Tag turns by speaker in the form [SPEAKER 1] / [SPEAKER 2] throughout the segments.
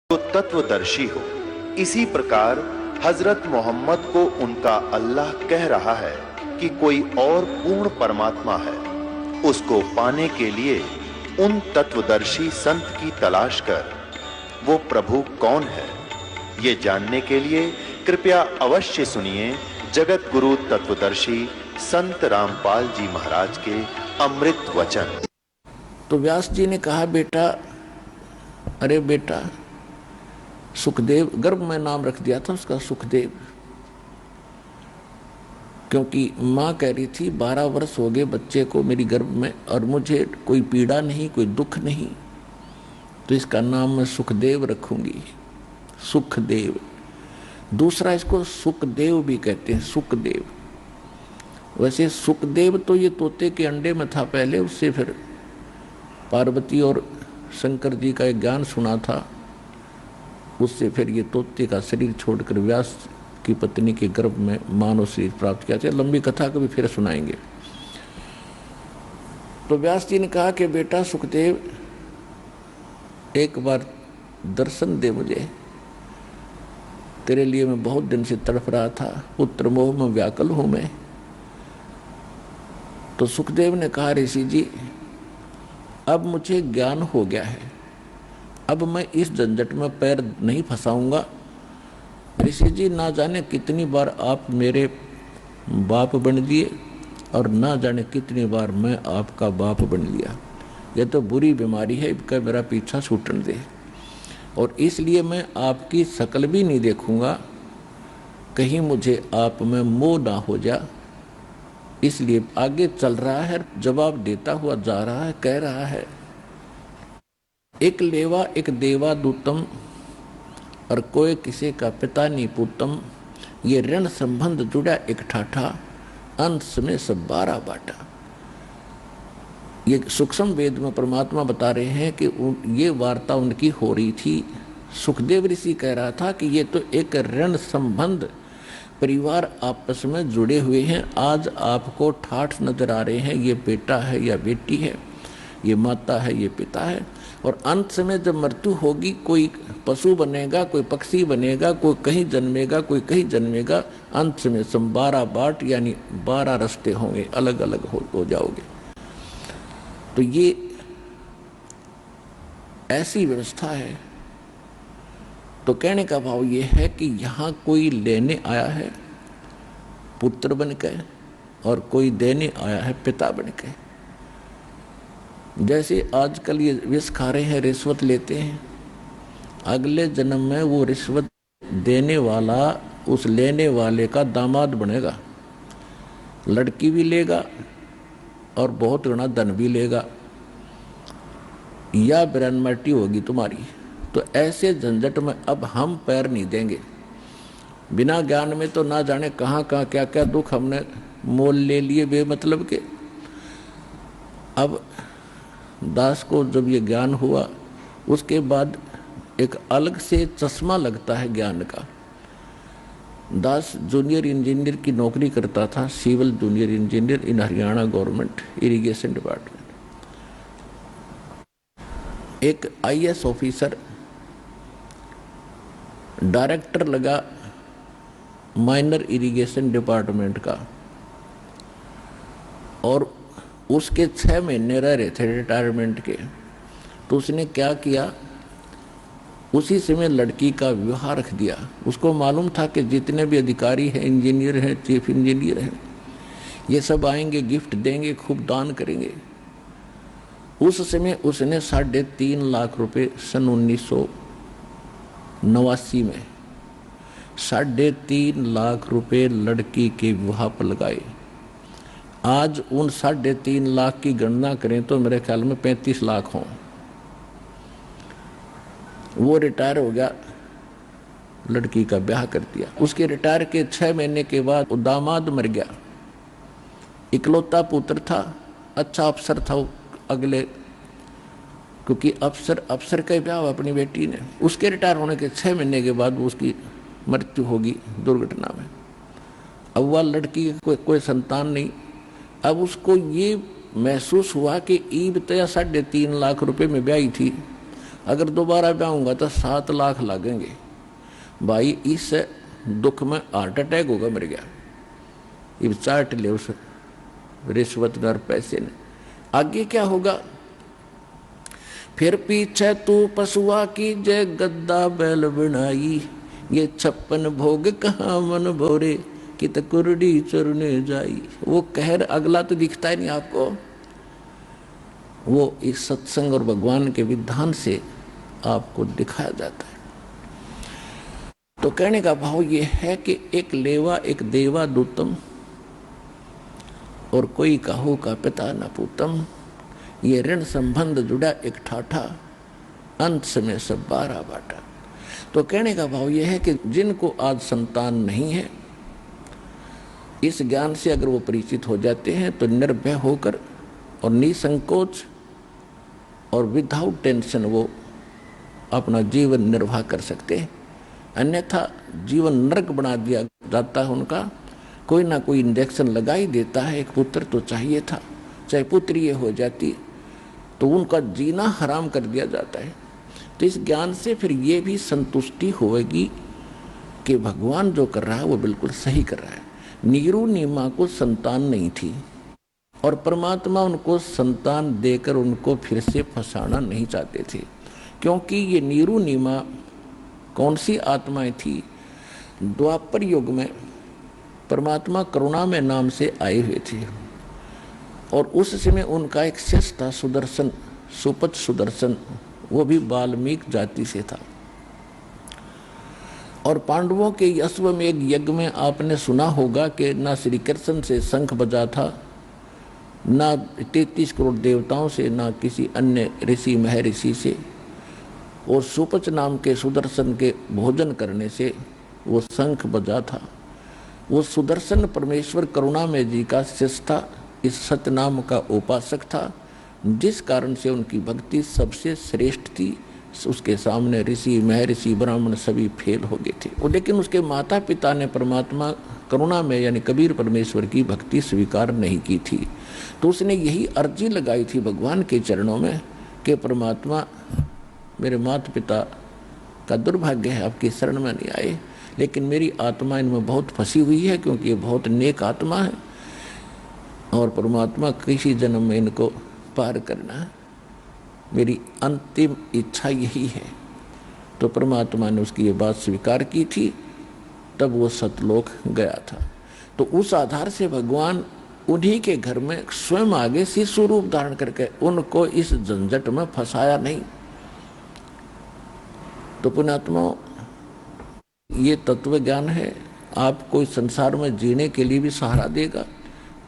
[SPEAKER 1] जो तत्वदर्शी हो। इसी प्रकार हजरत मोहम्मद को उनका अल्लाह कह रहा है कि कोई और पूर्ण परमात्मा है। उसको पाने के लिए उन तत्वदर्शी संत की तलाश कर। वो प्रभु कौन है, ये जानने के लिए कृपया अवश्य सुनिए जगत गुरु तत्वदर्शी संत रामपाल जी महाराज के अमृत वचन।
[SPEAKER 2] तो व्यास जी ने कहा, बेटा, अरे बेटा, सुखदेव, गर्भ में नाम रख दिया था उसका सुखदेव, क्योंकि माँ कह रही थी 12 वर्ष हो गए बच्चे को मेरी गर्भ में और मुझे कोई पीड़ा नहीं, कोई दुख नहीं, तो इसका नाम मैं सुखदेव रखूंगी। सुखदेव। दूसरा इसको सुखदेव भी कहते हैं, सुखदेव। वैसे सुखदेव तो ये तोते के अंडे में था पहले, उससे फिर पार्वती और शंकर जी का एक ज्ञान सुना था, उससे फिर ये तोते का शरीर छोड़कर व्यास की पत्नी के गर्भ में मानव शरीर प्राप्त किया। चलिए लंबी कथा कभी फिर सुनाएंगे। तो व्यास जी ने कहा कि बेटा सुखदेव, एक बार दर्शन दे मुझे, तेरे लिए मैं बहुत दिन से तड़प रहा था, पुत्र मोह में व्याकुल हूं मैं। तो सुखदेव ने कहा, ऋषि जी, अब मुझे ज्ञान हो गया है, अब मैं इस झंझट में पैर नहीं फंसाऊंगा। ऋषि जी, ना जाने कितनी बार आप मेरे बाप बन दिए और ना जाने कितनी बार मैं आपका बाप बन लिया। यह तो बुरी बीमारी है, इसका मेरा पीछा छूटने दे, और इसलिए मैं आपकी शक्ल भी नहीं देखूंगा, कहीं मुझे आप में मोह ना हो जा। इसलिए आगे चल रहा है, जवाब देता हुआ जा रहा है, कह रहा है, एक लेवा एक देवा दूतम और कोई किसी का पिता नहीं पूतम, ये ऋण संबंध जुड़ा एक ठाठा, अंत में सब 12 बाटा। ये सूक्ष्म वेद में परमात्मा बता रहे हैं कि ये वार्ता उनकी हो रही थी। सुखदेव ऋषि कह रहा था कि ये तो एक ऋण संबंध, परिवार आपस में जुड़े हुए हैं। आज आपको ठाठ नजर आ रहे हैं, ये बेटा है या बेटी है, ये माता है, ये पिता है, और अंत में जब मृत्यु होगी, कोई पशु बनेगा, कोई पक्षी बनेगा, कोई कहीं जन्मेगा, कोई कहीं जन्मेगा, अंत में सब 12 बाट यानी 12 रास्ते होंगे, अलग अलग हो जाओगे। तो ये ऐसी व्यवस्था है। तो कहने का भाव ये है कि यहाँ कोई लेने आया है पुत्र बन के और कोई देने आया है पिता बन के। जैसे आजकल ये विष खा रहे हैं, रिश्वत लेते हैं, अगले जन्म में वो रिश्वत देने वाला उस लेने वाले का दामाद बनेगा, लड़की भी लेगा और बहुत गुना धन भी लेगा, या ब्रह्मटी होगी तुम्हारी। तो ऐसे झंझट में अब हम पैर नहीं देंगे। बिना ज्ञान में तो ना जाने कहाँ कहाँ क्या क्या दुख हमने मोल ले लिए बेमतलब के। अब दास को जब ये ज्ञान हुआ, उसके बाद एक अलग से चश्मा लगता है ज्ञान का। दास जूनियर इंजीनियर की नौकरी करता था, civil junior engineer in Haryana government irrigation department. एक IAS ऑफिसर डायरेक्टर लगा माइनर इरिगेशन डिपार्टमेंट का, और उसके 6 महीने रह रहे थे रिटायरमेंट के। तो उसने क्या किया, उसी समय लड़की का विवाह रख दिया। उसको मालूम था कि जितने भी अधिकारी हैं, इंजीनियर हैं, चीफ इंजीनियर हैं, ये सब आएंगे, गिफ्ट देंगे, खूब दान करेंगे। उस समय उसने 3.5 लाख रुपए सन 1989 में 3.5 लाख रुपए लड़की के विवाह पर लगाए। आज उन 3.5 लाख की गणना करें तो मेरे ख्याल में 35 लाख हों। वो रिटायर हो गया, लड़की का ब्याह कर दिया। उसके रिटायर के 6 महीने के बाद दामाद मर गया। इकलौता पुत्र था, अच्छा अफसर था अगले, क्योंकि अफसर का ब्याह अपनी बेटी ने। उसके रिटायर होने के 6 महीने के बाद उसकी मृत्यु होगी दुर्घटना में। अब वह लड़की कोई संतान नहीं। अब उसको ये महसूस हुआ कि ईब तो 3.5 लाख रुपए में ब्याही थी अगर दोबारा जाऊंगा तो 7 लाख लगेंगे। भाई इस दुख में हार्ट अटैक होगा, मर गया। ये चाट ले उस रिश्वत और पैसे ने। आगे क्या होगा? फिर पीछे तू पशुआ की जय गद्दा बैल बनाई, ये 56 भोग कहाँ मन भोरे, कित कुरडी चरने जाई। वो कहर अगला तो दिखता ही नहीं आपको, वो इस सत्संग और भगवान के विधान से आपको दिखाया जाता है। तो कहने का भाव ये है कि एक लेवा एक देवा दूतम, और कोई काहू का पिता न पूतम। ये ऋण संबंध जुड़ा एक ठाठा, अंत समय सब 12 बाटा। तो कहने का भाव यह है कि जिनको आज संतान नहीं है, इस ज्ञान से अगर वो परिचित हो जाते हैं तो निर्भय होकर और निसंकोच और विदाउट टेंशन वो अपना जीवन निर्वाह कर सकते हैं। अन्यथा जीवन नरक बना दिया जाता है उनका। कोई ना कोई इंजेक्शन लगा ही देता है। एक पुत्र तो चाहिए था, चाहे पुत्री ये हो जाती तो उनका जीना हराम कर दिया जाता है। तो इस ज्ञान से फिर ये भी संतुष्टि होगी कि भगवान जो कर रहा है वो बिल्कुल सही कर रहा है। नीरू नीमा को संतान नहीं थी और परमात्मा उनको संतान देकर उनको फिर से फंसाना नहीं चाहते थे, क्योंकि ये नीरू नीमा कौन सी आत्माएं थी? द्वापर युग में परमात्मा करुणा में नाम से आए हुए थे और उस समय उनका एक शिष्य था सुदर्शन, सुपच सुदर्शन, वो भी वाल्मीकि जाति से था। और पांडवों के अश्वमेध यज्ञ में आपने सुना होगा कि ना श्री कृष्ण से शंख बजा था, ना 33 करोड़ देवताओं से, ना किसी अन्य ऋषि महर्षि से। और सुपच नाम के सुदर्शन के भोजन करने से वो शंख बजा था। वो सुदर्शन परमेश्वर करुणामय जी का शिष्य था, इस सतनाम का उपासक था, जिस कारण से उनकी भक्ति सबसे श्रेष्ठ थी। उसके सामने ऋषि महर्षि ब्राह्मण सभी फेल हो गए थे। और लेकिन उसके माता पिता ने परमात्मा करुणा में यानी कबीर परमेश्वर की भक्ति स्वीकार नहीं की थी। तो उसने यही अर्जी लगाई थी भगवान के चरणों में कि परमात्मा मेरे माता पिता का दुर्भाग्य है आपकी शरण में नहीं आए, लेकिन मेरी आत्मा इनमें बहुत फंसी हुई है क्योंकि ये बहुत नेक आत्मा है और परमात्मा किसी जन्म में इनको पार करना है, मेरी अंतिम इच्छा यही है। तो परमात्मा ने उसकी ये बात स्वीकार की थी, तब वो सतलोक गया था। तो उस आधार से भगवान उन्हीं के घर में स्वयं आगे शिशु रूप धारण करके उनको इस झंझट में फंसाया नहीं। तो पुण्यात्माओं, ये तत्व ज्ञान है, आपको इस संसार में जीने के लिए भी सहारा देगा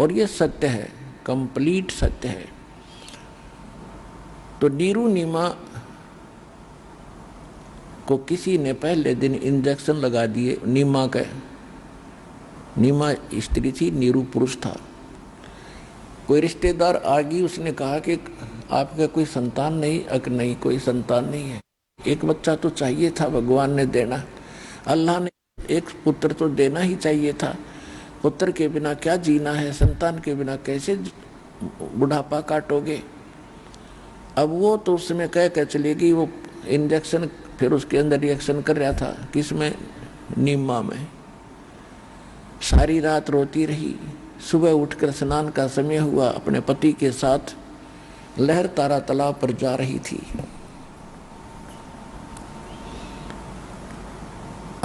[SPEAKER 2] और ये सत्य है, कंप्लीट सत्य है। तो नीरू नीमा को किसी ने पहले दिन इंजेक्शन लगा दिए। नीमा स्त्री थी, नीरू पुरुष था। कोई रिश्तेदार आ गई, उसने कहा कि आपका कोई संतान नहीं? नहीं, कोई संतान नहीं है। एक बच्चा तो चाहिए था, भगवान ने देना, अल्लाह ने एक पुत्र तो देना ही चाहिए था। पुत्र के बिना क्या जीना है, संतान के बिना कैसे बुढ़ापा काटोगे? अब वो तो उसमें कह चलेगी, वो इंजेक्शन फिर उसके अंदर रिएक्शन कर रहा था, किसमें? नीमा में। सारी रात रोती रही, सुबह उठकर स्नान का समय हुआ, अपने पति के साथ लहर तारा तालाब पर जा रही थी।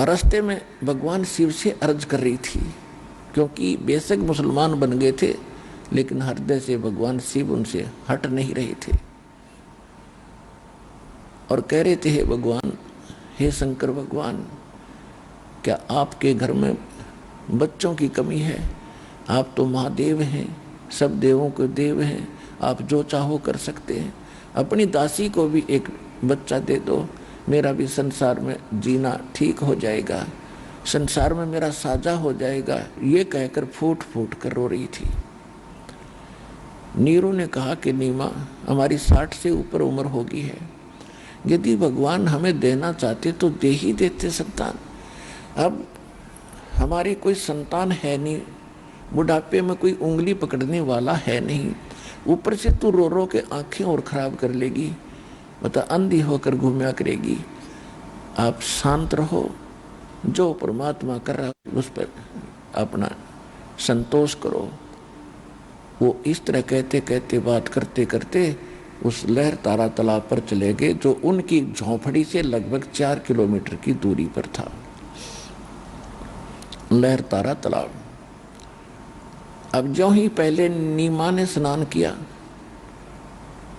[SPEAKER 2] रास्ते में भगवान शिव से अर्ज कर रही थी, क्योंकि बेशक मुसलमान बन गए थे लेकिन हृदय से भगवान शिव उनसे हट नहीं रहे थे और कह रहे थे, हे भगवान, हे शंकर भगवान, क्या आपके घर में बच्चों की कमी है? आप तो महादेव हैं, सब देवों के देव हैं, आप जो चाहो कर सकते हैं। अपनी दासी को भी एक बच्चा दे दो, मेरा भी संसार में जीना ठीक हो जाएगा, संसार में मेरा साझा हो जाएगा। ये कहकर फूट फूट कर रो रही थी। नीरू ने कहा कि नीमा, हमारी 60 से ऊपर उम्र होगी है, यदि भगवान हमें देना चाहते तो दे ही देते संतान। अब हमारी कोई संतान है नहीं, बुढ़ापे में कोई उंगली पकड़ने वाला है नहीं, ऊपर से तू रो रो के आंखें और खराब कर लेगी। बता अंधी होकर घूमया करेगी। आप शांत रहो, जो परमात्मा कर रहा है उस पर अपना संतोष करो। वो इस तरह कहते कहते बात करते करते उस लहर तारा तालाब पर चले गए, जो उनकी झोंपड़ी से लगभग 4 किलोमीटर की दूरी पर था। लहर तारा तालाब। अब जो ही पहले नीमा ने स्नान किया,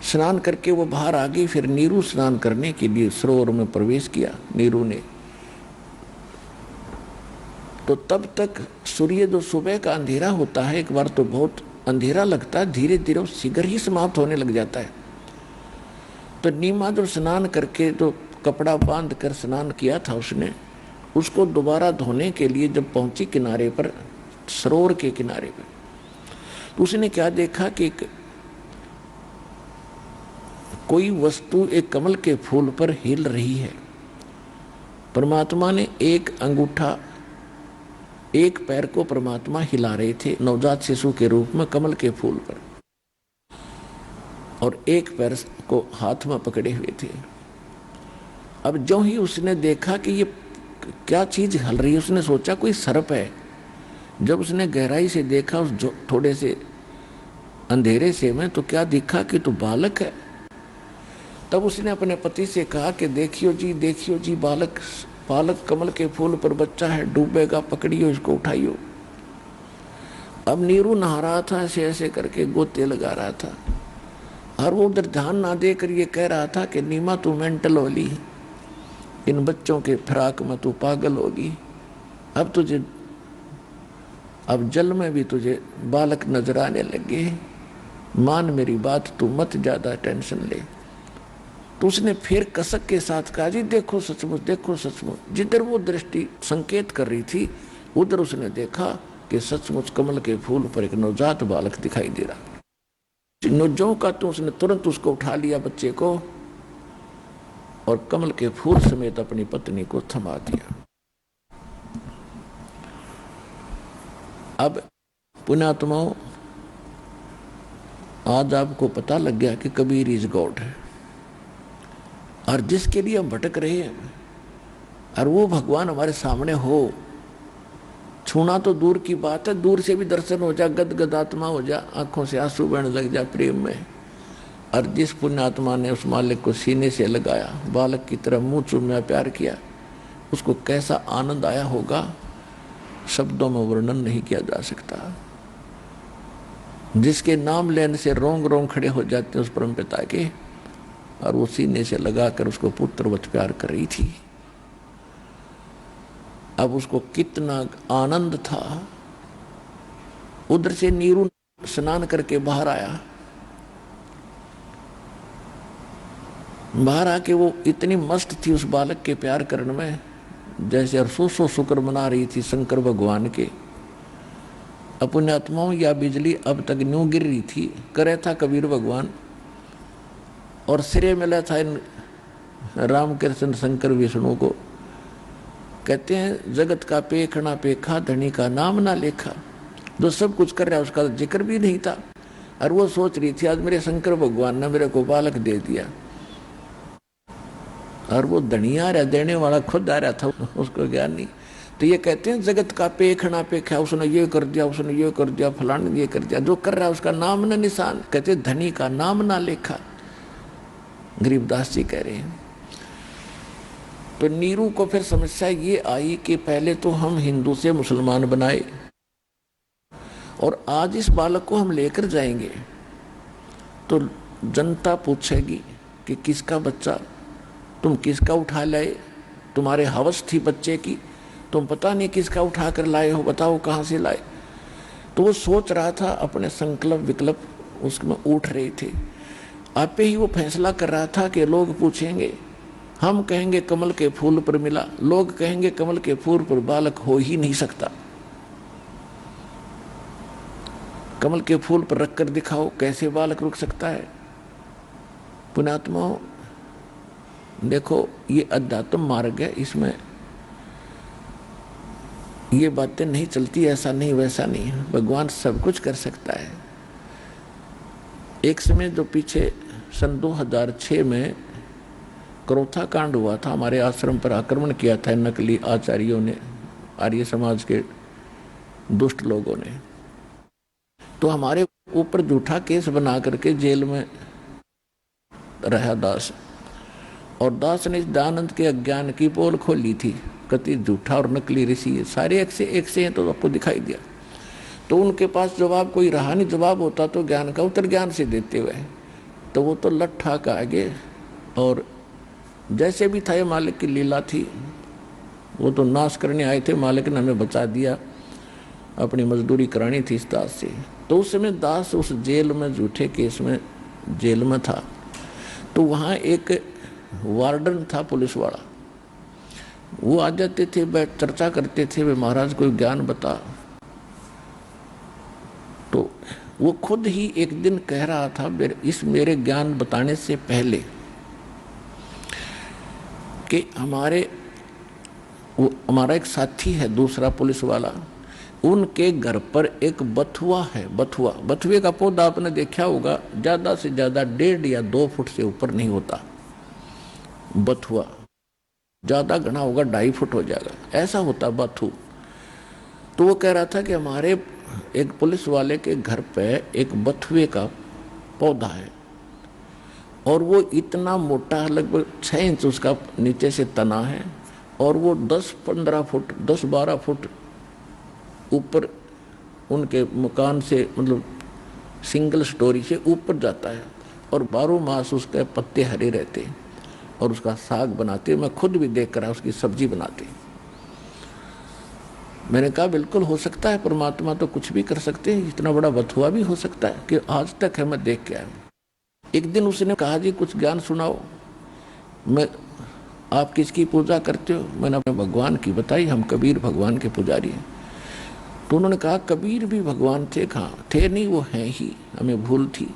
[SPEAKER 2] स्नान करके वो बाहर आ गई, फिर नीरू स्नान करने के लिए सरोवर में प्रवेश किया नीरू ने। तो तब तक सूर्य जो सुबह का अंधेरा होता है, एक बार तो बहुत अंधेरा लगता है, धीरे धीरे वो शीघ्र ही समाप्त होने लग जाता है। तो नीमा जो स्नान करके जो कपड़ा बांध कर स्नान किया था उसने, उसको दोबारा धोने के लिए जब पहुंची किनारे पर, सरोवर के किनारे पर, तो उसने क्या देखा कि कोई वस्तु एक कमल के फूल पर हिल रही है। परमात्मा ने एक अंगूठा, एक पैर को परमात्मा हिला रहे थे नवजात शिशु के रूप में कमल के फूल पर, और एक पैर को हाथ में पकड़े हुए थे। अब जो ही उसने देखा कि ये क्या चीज हल रही है, उसने सोचा कोई सर्प है। जब उसने गहराई से देखा उस थोड़े से अंधेरे से में, तो क्या दिखा कि तो बालक है। तब उसने अपने पति से कहा कि देखियो जी बालक कमल के फूल पर बच्चा है, डूबेगा, पकड़ियो इसको, उठाइयो। अब नीरू नहा रहा था, ऐसे ऐसे करके गोते लगा रहा था, और वो उधर ध्यान ना देकर ये कह रहा था कि नीमा तू मेंटल होली, इन बच्चों के फिराक में तू पागल होगी। अब जल में भी तुझे बालक नजर आने लगे, मान मेरी बात, तू मत ज्यादा टेंशन ले। तो उसने फिर कसक के साथ कहा जी देखो सचमुच। जिधर वो दृष्टि संकेत कर रही थी उधर उसने देखा कि सचमुच कमल के फूल पर एक नवजात बालक दिखाई दे रहा। नौजों का तो उसने तुरंत उसको उठा लिया, बच्चे को, और कमल के फूल समेत अपनी पत्नी को थमा दिया। अब पुण्यात्माओं, आज आपको पता लग गया कि कबीर इज गॉड है, और जिसके लिए हम भटक रहे हैं, और वो भगवान हमारे सामने हो, छूना तो दूर की बात है, दूर से भी दर्शन हो जा, गदगद आत्मा हो जा, आंखों से आंसू बहने लग जा प्रेम में। और जिस पुण्यात्मा ने उस मालिक को सीने से लगाया, बालक की तरह मुंह चूमया, प्यार किया, उसको कैसा आनंद आया होगा, शब्दों में वर्णन नहीं किया जा सकता। जिसके नाम लेने से रोंग रोंग खड़े हो जाते उस परम पिता के, और वो सीने से लगाकर उसको पुत्रवत प्यार कर रही थी। अब उसको कितना आनंद था। उधर से नीरू स्नान करके बाहर आया, बाहर आके वो इतनी मस्त थी उस बालक के प्यार करने में, जैसे अरसों शुक्र मना रही थी शंकर भगवान के। अपने आत्माओं, या बिजली अब तक न्यू गिर रही थी, करे था कबीर भगवान, और श्रेय मिला था इन रामकृष्ण शंकर विष्णु को। कहते हैं जगत का पेखना पेखा, धनी का नाम ना लेखा। जो सब कुछ कर रहा है उसका जिक्र भी नहीं था, और वो सोच रही थी आज मेरे शंकर भगवान ने मेरे को बालक दे दिया, और वो धनी आ रहा, देने वाला खुद आ रहा था, उसको ज्ञान नहीं। तो ये कहते हैं जगत का पेखना पेखा, उसने ये कर दिया, उसने ये कर दिया, फलाने ने ये कर दिया, जो कर रहा है उसका नाम न निशान। कहते धनी का नाम ना लेखा, गरीबदास जी कह रहे हैं। तो नीरू को फिर समस्या ये आई कि पहले तो हम हिंदू से मुसलमान बनाए, और आज इस बालक को हम लेकर जाएंगे तो जनता पूछेगी कि किसका बच्चा, तुम किसका उठा लाए, तुम्हारे हवस थी बच्चे की, तुम पता नहीं किसका उठा कर लाए हो, बताओ कहाँ से लाए। तो वो सोच रहा था, अपने संकल्प विकल्प उसमें उठ रहे थे। आपे ही वो फैसला कर रहा था कि लोग पूछेंगे, हम कहेंगे कमल के फूल पर मिला, लोग कहेंगे कमल के फूल पर बालक हो ही नहीं सकता, कमल के फूल पर रखकर दिखाओ कैसे बालक रुक सकता है। पुण्यात्माओं देखो, ये अध्यात्म मार्ग है, इसमें ये बातें नहीं चलती, ऐसा नहीं वैसा नहीं, भगवान सब कुछ कर सकता है। एक समय जो पीछे सन 2006 में क्रोथा कांड हुआ था, हमारे आश्रम पर आक्रमण किया था नकली आचार्यों ने, आर्य समाज के दुष्ट लोगों ने। तो हमारे ऊपर झूठा केस बना करके जेल में रहा दास, और दास ने इस दयानंद के अज्ञान की पोल खोली थी। कति झूठा और नकली ऋषि सारे एक से हैं, तो आपको दिखाई दिया। तो उनके पास जवाब कोई रहा नहीं, जवाब होता तो ज्ञान का उत्तर ज्ञान से देते हुए, तो वो तो लट्ठा का आगे। और जैसे भी था ये मालिक की लीला थी, वो तो नाश करने आए थे, मालिक ने हमें बचा दिया, अपनी मजदूरी करानी थी इस दास से। तो उस समय दास उस जेल में, झूठे केस में जेल में था। तो वहाँ एक वार्डन था पुलिस वाला, वो आ जाते थे, बैठ चर्चा करते थे, वे महाराज कोई ज्ञान बता। तो वो खुद ही एक दिन कह रहा था मेरे ज्ञान बताने से पहले कि हमारा एक साथी है दूसरा पुलिस वाला, उनके घर पर एक बथुआ है। बथुए का पौधा आपने देखा होगा, ज्यादा से ज्यादा 1.5 या 2 फुट से ऊपर नहीं होता। बथुआ ज्यादा घना होगा 2.5 फुट हो जाएगा, ऐसा होता बथु। तो वो कह रहा था कि हमारे एक पुलिस वाले के घर पे एक बथुए का पौधा है, और वो इतना मोटा, लगभग 6 इंच उसका नीचे से तना है, और वो 10-15 फुट 10-12 फुट ऊपर उनके मकान से, मतलब सिंगल स्टोरी से ऊपर जाता है, और 12 मास उसके पत्ते हरे रहते हैं, और उसका साग बनाते। मैं खुद भी देख कर उसकी सब्जी बनाते। मैंने कहा बिल्कुल हो सकता है, परमात्मा तो कुछ भी कर सकते हैं, इतना बड़ा बथुआ भी हो सकता है, कि आज तक है मैं देख के आया। एक दिन उसने कहा जी कुछ ज्ञान सुनाओ। आप किसकी पूजा करते हो? मैंने अपने भगवान की बताई, हम कबीर भगवान के पुजारी हैं। तो उन्होंने कहा कबीर भी भगवान थे? कहाँ थे, नहीं वो हैं ही, हमें भूल थी।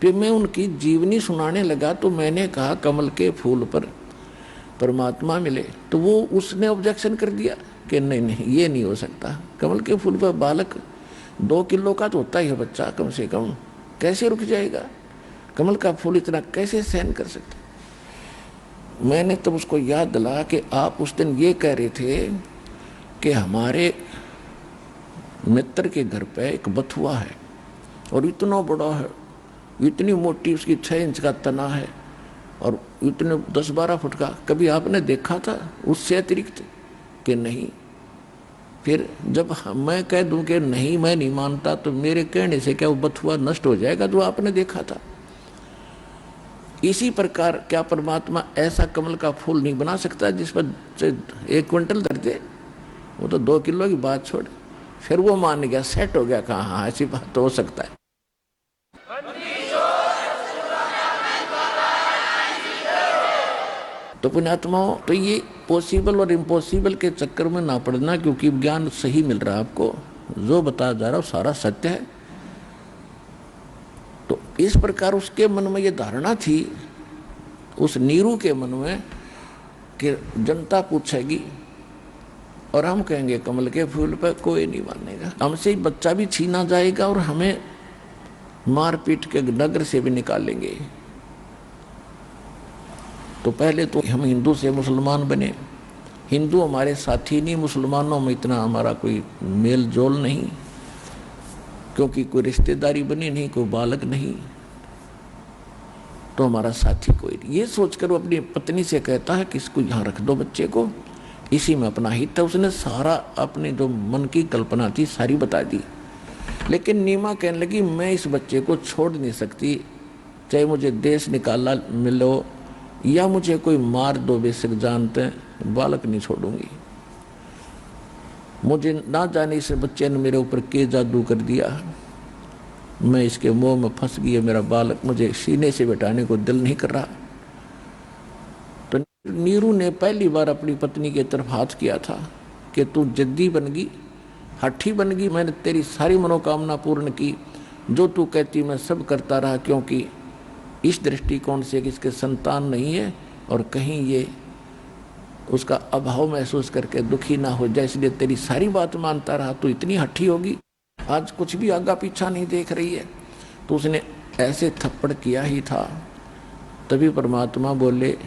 [SPEAKER 2] फिर मैं उनकी जीवनी सुनाने लगा, तो मैंने कहा कमल के फूल पर परमात्मा मिले। तो वो उसने ऑब्जेक्शन कर दिया कि नहीं ये नहीं हो सकता, कमल के फूल पर बालक 2 किलो का तो होता ही है बच्चा कम से कम, कैसे रुक जाएगा? कमल का फूल इतना कैसे सहन कर सकते? मैंने तब उसको याद दिलाया कि आप उस दिन ये कह रहे थे कि हमारे मित्र के घर पे एक बथुआ है, और इतना बड़ा है, इतनी मोटी उसकी 6 इंच का तना है, और इतने 10-12 फुट का। कभी आपने देखा था उससे अतिरिक्त? कि नहीं। फिर जब मैं कह दूं कि नहीं मैं नहीं मानता, तो मेरे कहने से क्या वो बथुआ नष्ट हो जाएगा जो आपने देखा था? इसी प्रकार क्या परमात्मा ऐसा कमल का फूल नहीं बना सकता जिस पर 1 क्विंटल धर दे? वो तो 2 किलो की बात छोड़। फिर वो मान गया, सेट हो गया, कहा हाँ ऐसी बात तो हो सकता है। तो पुण्यात्माओं, तो ये पॉसिबल और इम्पॉसिबल के चक्कर में ना पड़ना, क्योंकि ज्ञान सही मिल रहा है आपको, जो बताया जा रहा है सारा सत्य है। तो इस प्रकार उसके मन में ये धारणा थी, उस नीरू के मन में, कि जनता पूछेगी और हम कहेंगे कमल के फूल पर, कोई नहीं मानेगा, हमसे बच्चा भी छीना जाएगा और हमें मार पीट के नगर से भी निकालेंगे। तो पहले तो हम हिंदू से मुसलमान बने, हिंदू हमारे साथी नहीं, मुसलमानों में इतना हमारा कोई मेल जोल नहीं, क्योंकि कोई रिश्तेदारी बनी नहीं, कोई बालक नहीं, तो हमारा साथी कोई नहीं। ये सोचकर वो अपनी पत्नी से कहता है कि इसको यहाँ रख दो, बच्चे को, इसी में अपना हित है। उसने सारा अपने जो मन की कल्पना थी सारी बता दी। लेकिन नीमा कहने लगी मैं इस बच्चे को छोड़ नहीं सकती, चाहे मुझे देश निकाला मिलो या मुझे कोई मार दो, बेशक जानते बालक नहीं छोड़ूंगी। मुझे ना जाने इस बच्चे ने मेरे ऊपर के जादू कर दिया, मैं इसके मोह में फंस गई, मेरा बालक मुझे सीने से बैठाने को दिल नहीं कर रहा। तो नीरू ने पहली बार अपनी पत्नी की तरफ हाथ किया था कि तू जिद्दी बन गई, हठी बन गई, मैंने तेरी सारी मनोकामना पूर्ण की, जो तू कहती मैं सब करता रहा, क्योंकि इस दृष्टिकोण से कि इसके संतान नहीं है और कहीं ये उसका अभाव महसूस करके दुखी ना हो जाए, इसलिए तेरी सारी बात मानता रहा। तू इतनी हठी होगी, आज कुछ भी आगा पीछा नहीं देख रही है। तो उसने ऐसे थप्पड़ किया ही था, तभी परमात्मा बोले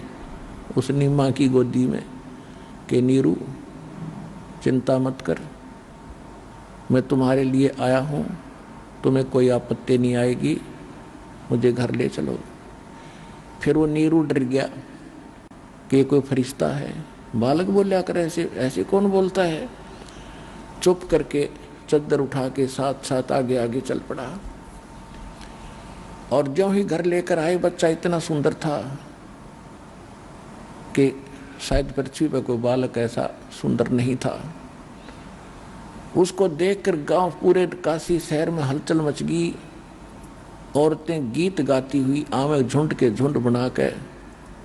[SPEAKER 2] उस नीमा की गोदी में कि नीरू चिंता मत कर, मैं तुम्हारे लिए आया हूँ, तुम्हें कोई आपत्ति नहीं आएगी, मुझे घर ले चलो। फिर वो नीरू डर गया कि ये कोई फरिश्ता है। बालक बोला कर ऐसे ऐसे कौन बोलता है। चुप करके चद्दर उठा के साथ साथ आगे आगे चल पड़ा। और ज्यों ही घर लेकर आए, बच्चा इतना सुंदर था कि शायद पृथ्वी पर कोई बालक ऐसा सुंदर नहीं था। उसको देखकर गांव पूरे काशी शहर में हलचल मच गई। औरतें गीत गाती हुई आमे झुंड के झुंड बनाकर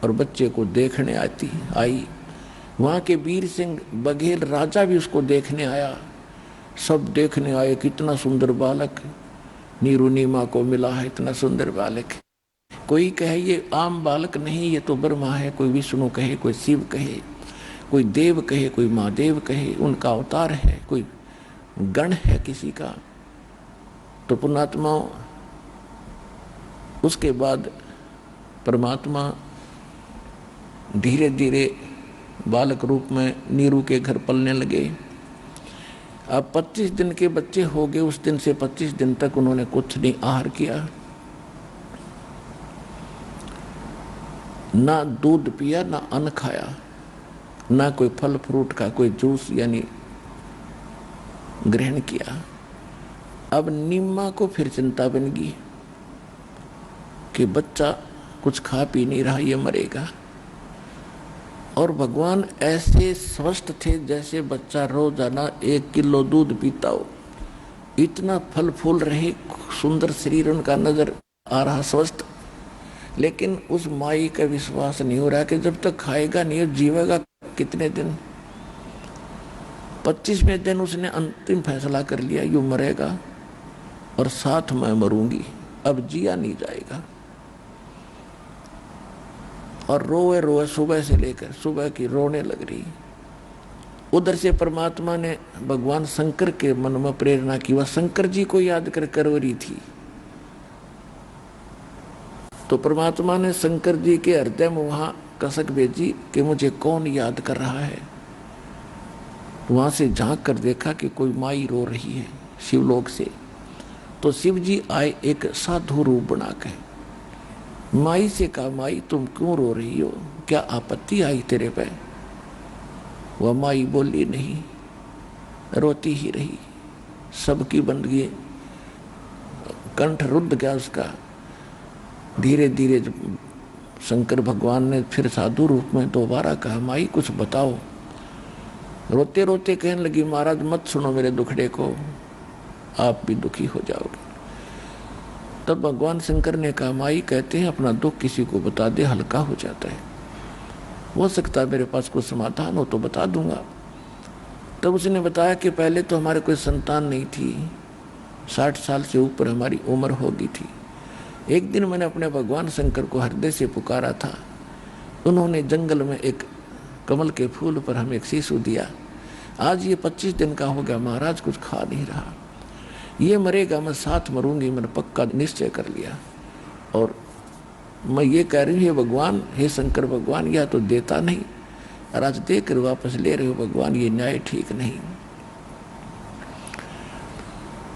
[SPEAKER 2] और बच्चे को देखने आई। वहां के वीर सिंह बघेल राजा भी उसको देखने आया। सब देखने आए, कितना सुंदर बालक नीरू नीमा को मिला है, इतना सुंदर बालक। कोई कहे ये आम बालक नहीं, ये तो ब्रह्मा है, कोई विष्णु कहे, कोई शिव कहे, कोई देव कहे, कोई महादेव कहे, उनका अवतार है, कोई गण है किसी का। तो पुण्यात्मा उसके बाद परमात्मा धीरे धीरे बालक रूप में नीरू के घर पलने लगे। अब 25 दिन के बच्चे हो गए। उस दिन से 25 दिन तक उन्होंने कुछ नहीं आहार किया, ना दूध पिया, ना अन्न खाया, ना कोई फल फ्रूट का कोई जूस यानी ग्रहण किया। अब नीमा को फिर चिंता बन गई कि बच्चा कुछ खा पी नहीं रहा, ये मरेगा। और भगवान ऐसे स्वस्थ थे जैसे बच्चा रोजाना 1 किलो दूध पीता हो। इतना फल फूल रहे, सुंदर शरीर उनका नजर आ रहा, स्वस्थ। लेकिन उस माई का विश्वास नहीं हो रहा कि जब तक खाएगा नहीं जीवेगा कितने दिन। 25वें दिन उसने अंतिम फैसला कर लिया, यूं मरेगा और साथ मैं मरूंगी, अब जिया नहीं जाएगा। और रोए रोए सुबह से लेकर सुबह की रोने लग रही। उधर से परमात्मा ने भगवान शंकर के मन में प्रेरणा की, वह शंकर जी को याद कर रही थी। तो परमात्मा ने शंकर जी के हृदय में वहां कसक भेजी कि मुझे कौन याद कर रहा है। वहां से झांक कर देखा कि कोई माई रो रही है शिवलोक से। तो शिव जी आए एक साधु रूप बनाकर। माई से कहा, माई तुम क्यों रो रही हो, क्या आपत्ति आई तेरे पे? वह माई बोली नहीं, रोती ही रही। सबकी बंदगी, कंठ रुद्ध गया उसका। धीरे धीरे शंकर भगवान ने फिर साधु रूप में दोबारा कहा, माई कुछ बताओ। रोते रोते कहने लगी, महाराज मत सुनो मेरे दुखड़े को, आप भी दुखी हो जाओगे। तब भगवान शंकर ने कहा, माई कहते हैं अपना दुख किसी को बता दे, हल्का हो जाता है। हो सकता है मेरे पास कुछ समाधान हो तो बता दूंगा। तब उसने बताया कि पहले तो हमारे कोई संतान नहीं थी, 60 साल से ऊपर हमारी उम्र हो गई थी। एक दिन मैंने अपने भगवान शंकर को हृदय से पुकारा था। उन्होंने जंगल में एक कमल के फूल पर हमें एक शिशु दिया। आज ये 25 दिन का हो गया, महाराज कुछ खा नहीं रहा, ये मरेगा, मैं साथ मरूंगी, मैंने पक्का निश्चय कर लिया। और मैं ये कह रही हूँ, भगवान, हे शंकर भगवान, यह तो देता नहीं और आज देकर वापस ले रहे हो भगवान, ये न्याय ठीक नहीं।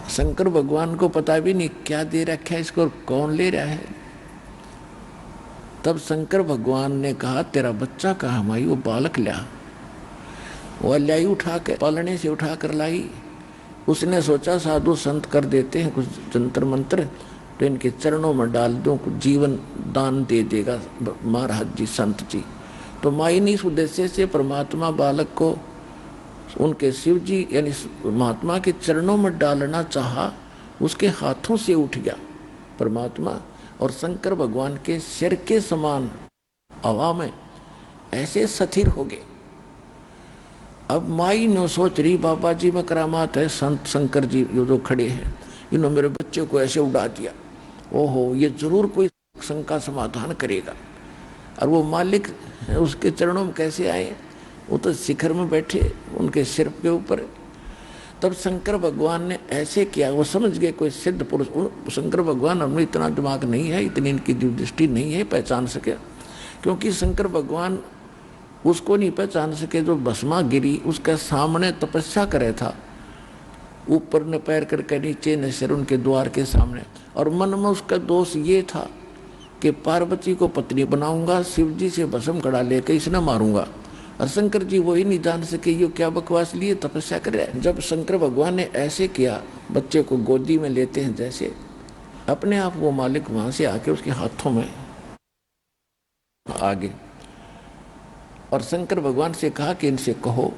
[SPEAKER 2] शंकर भगवान को पता भी नहीं क्या दे रखा है इसको, कौन ले रहा है। तब शंकर भगवान ने कहा, तेरा बच्चा कहाँ माई? वो बालक लिया। वह लाई उठा कर, पालने से उठा कर लाई। उसने सोचा साधु संत कर देते हैं कुछ जंतर मंत्र, तो इनके चरणों में डाल दूं, कुछ जीवन दान दे देगा महाराज जी, संत जी। तो माई ने इस उद्देश्य से परमात्मा बालक को उनके शिव जी यानी महात्मा के चरणों में डालना चाहा। उसके हाथों से उठ गया परमात्मा और शंकर भगवान के सिर के समान हवा में ऐसे स्थिर हो गए। अब माई ने सोच रही, बाबा जी में करामात है, संत शंकर जी जो खड़े हैं, इन्होंने मेरे बच्चे को ऐसे उड़ा दिया, ओहो ये जरूर कोई शंका समाधान करेगा। और वो मालिक उसके चरणों में कैसे आए? वो तो शिखर में बैठे उनके सिर के ऊपर। तब शंकर भगवान ने ऐसे किया, वो समझ गए कोई सिद्ध पुरुष। शंकर भगवान हमने इतना दिमाग नहीं है, इतनी इनकी दृष्टि नहीं है पहचान सके, क्योंकि शंकर भगवान उसको नहीं पहचान सके। जो भस्मा गिरी उसके सामने तपस्या करे था, ऊपर ने पैर करके नीचे ने सिर उनके द्वार के सामने, और मन में उसका दोष ये था कि पार्वती को पत्नी बनाऊंगा, शिव जी से भस्म कड़ा लेकर इसने मारूंगा। और शंकर जी वही नहीं जान सके ये क्या बकवास लिए तपस्या करे। जब शंकर भगवान ने ऐसे किया, बच्चे को गोदी में लेते हैं जैसे, अपने आप वो मालिक वहां से आके उसके हाथों में आगे, और शंकर भगवान से कहा कि इनसे कहो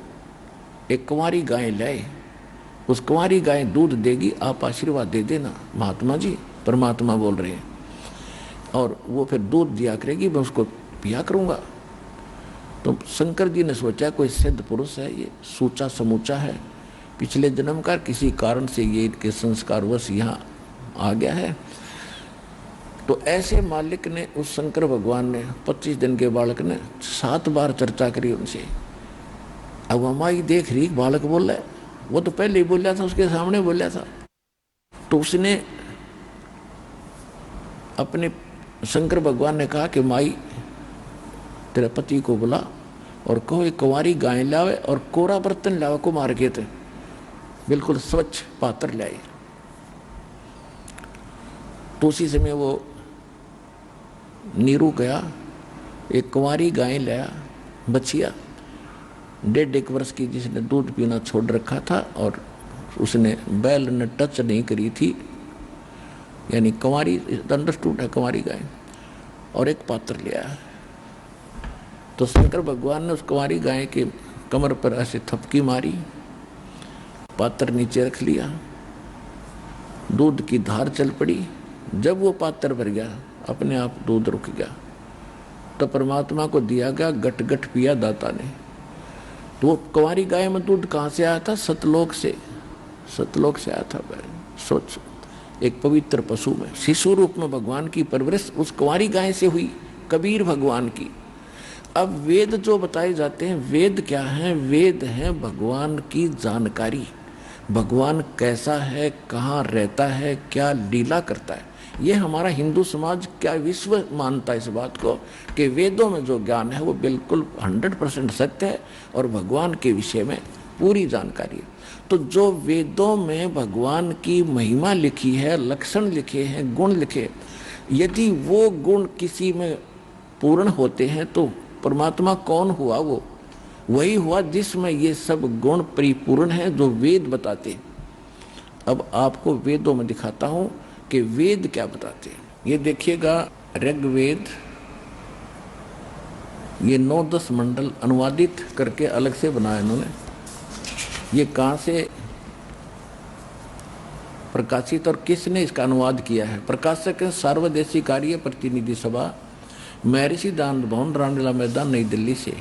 [SPEAKER 2] एक कुंवारी गाय लाए, उस कुंवारी गाय दूध देगी, आप आशीर्वाद दे देना। महात्मा जी, परमात्मा बोल रहे हैं, और वो फिर दूध दिया करेगी, मैं उसको पिया करूंगा। तो शंकर जी ने सोचा कोई सिद्ध पुरुष है, ये सूचा समूचा है, पिछले जन्म का किसी कारण से ये इनके संस्कारवश यहाँ आ गया है। तो ऐसे मालिक ने, उस शंकर भगवान ने 25 दिन के बालक ने 7 बार चर्चा करी उनसे। अब हमारी देख रही बालक बोल रहा है, वो तो पहले ही बोला था, उसके सामने बोला था। तो उसने अपने शंकर भगवान ने कहा कि माई तेरे पति को बुला और कहो एक कुंवारी गाय लावे और कोरा बर्तन लावे को मार के थे, बिल्कुल स्वच्छ पात्र लाए। तो उसी समय वो नीरू गया, एक कुंवारी गाय लाया, बछिया 1.5 वर्ष की, जिसने दूध पीना छोड़ रखा था और उसने बैल ने टच नहीं करी थी, यानी कुंवारी अंडरस्टूड है कुंवारी गाय, और एक पात्र लिया। तो शंकर भगवान ने उस कुंवारी गाय के कमर पर ऐसे थपकी मारी, पात्र नीचे रख लिया, दूध की धार चल पड़ी। जब वो पात्र भर गया, अपने आप दूध रुक गया। तो परमात्मा को दिया गया, गट गट पिया दाता ने। तो वो कुंवारी गाय में दूध कहाँ से आया था? सतलोक से, सतलोक से आया था। सोच, एक पवित्र पशु में, शिशु रूप में भगवान की परवरिश उस कुंवारी गाय से हुई, कबीर भगवान की। अब वेद जो बताए जाते हैं, वेद क्या है? वेद है भगवान की जानकारी, भगवान कैसा है, कहाँ रहता है, क्या लीला करता है। ये हमारा हिंदू समाज, क्या विश्व मानता है इस बात को कि वेदों में जो ज्ञान है वो बिल्कुल 100% सत्य है और भगवान के विषय में पूरी जानकारी है। तो जो वेदों में भगवान की महिमा लिखी है, लक्षण लिखे हैं, गुण लिखे, यदि वो गुण किसी में पूर्ण होते हैं तो परमात्मा कौन हुआ? वो वही हुआ जिसमें ये सब गुण परिपूर्ण हैं जो वेद बताते। अब आपको वेदों में दिखाता हूं कि वेद क्या बताते हैं। ये देखिएगा, ऋग्वेद, ये 9-10 मंडल अनुवादित करके अलग से बनाया इन्होंने। ये कहाँ से प्रकाशित और किसने इसका अनुवाद किया है? प्रकाशक है सार्वदेशी कार्य प्रतिनिधि सभा, महर्षि दानंद भवन, रामलीला मैदान, नई दिल्ली से।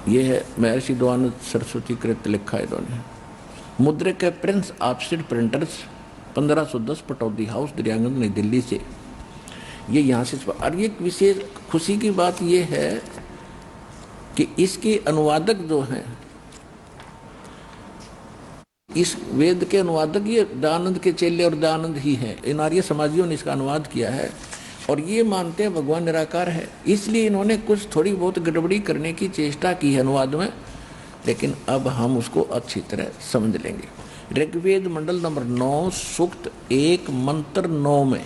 [SPEAKER 2] ये है महर्षि दयानंद सरस्वती कृत लिखा है इन्होंने। मुद्रिक है Prince offset printers, 1510, Pataudi house, Daryaganj, नई दिल्ली से। ये यहाँ से। और एक विशेष खुशी की बात ये है कि इसके अनुवादक जो हैं, इस वेद के अनुवादक ये दयानंद के चेले और दयानंद ही हैं। इन आर्य समाजियों ने इसका अनुवाद किया है और ये मानते हैं भगवान निराकार है, इसलिए इन्होंने कुछ थोड़ी बहुत गड़बड़ी करने की चेष्टा की है अनुवाद में, लेकिन अब हम उसको अच्छी तरह समझ लेंगे। ऋग्वेद मंडल नंबर 9, सूक्त 1, मंत्र 9 में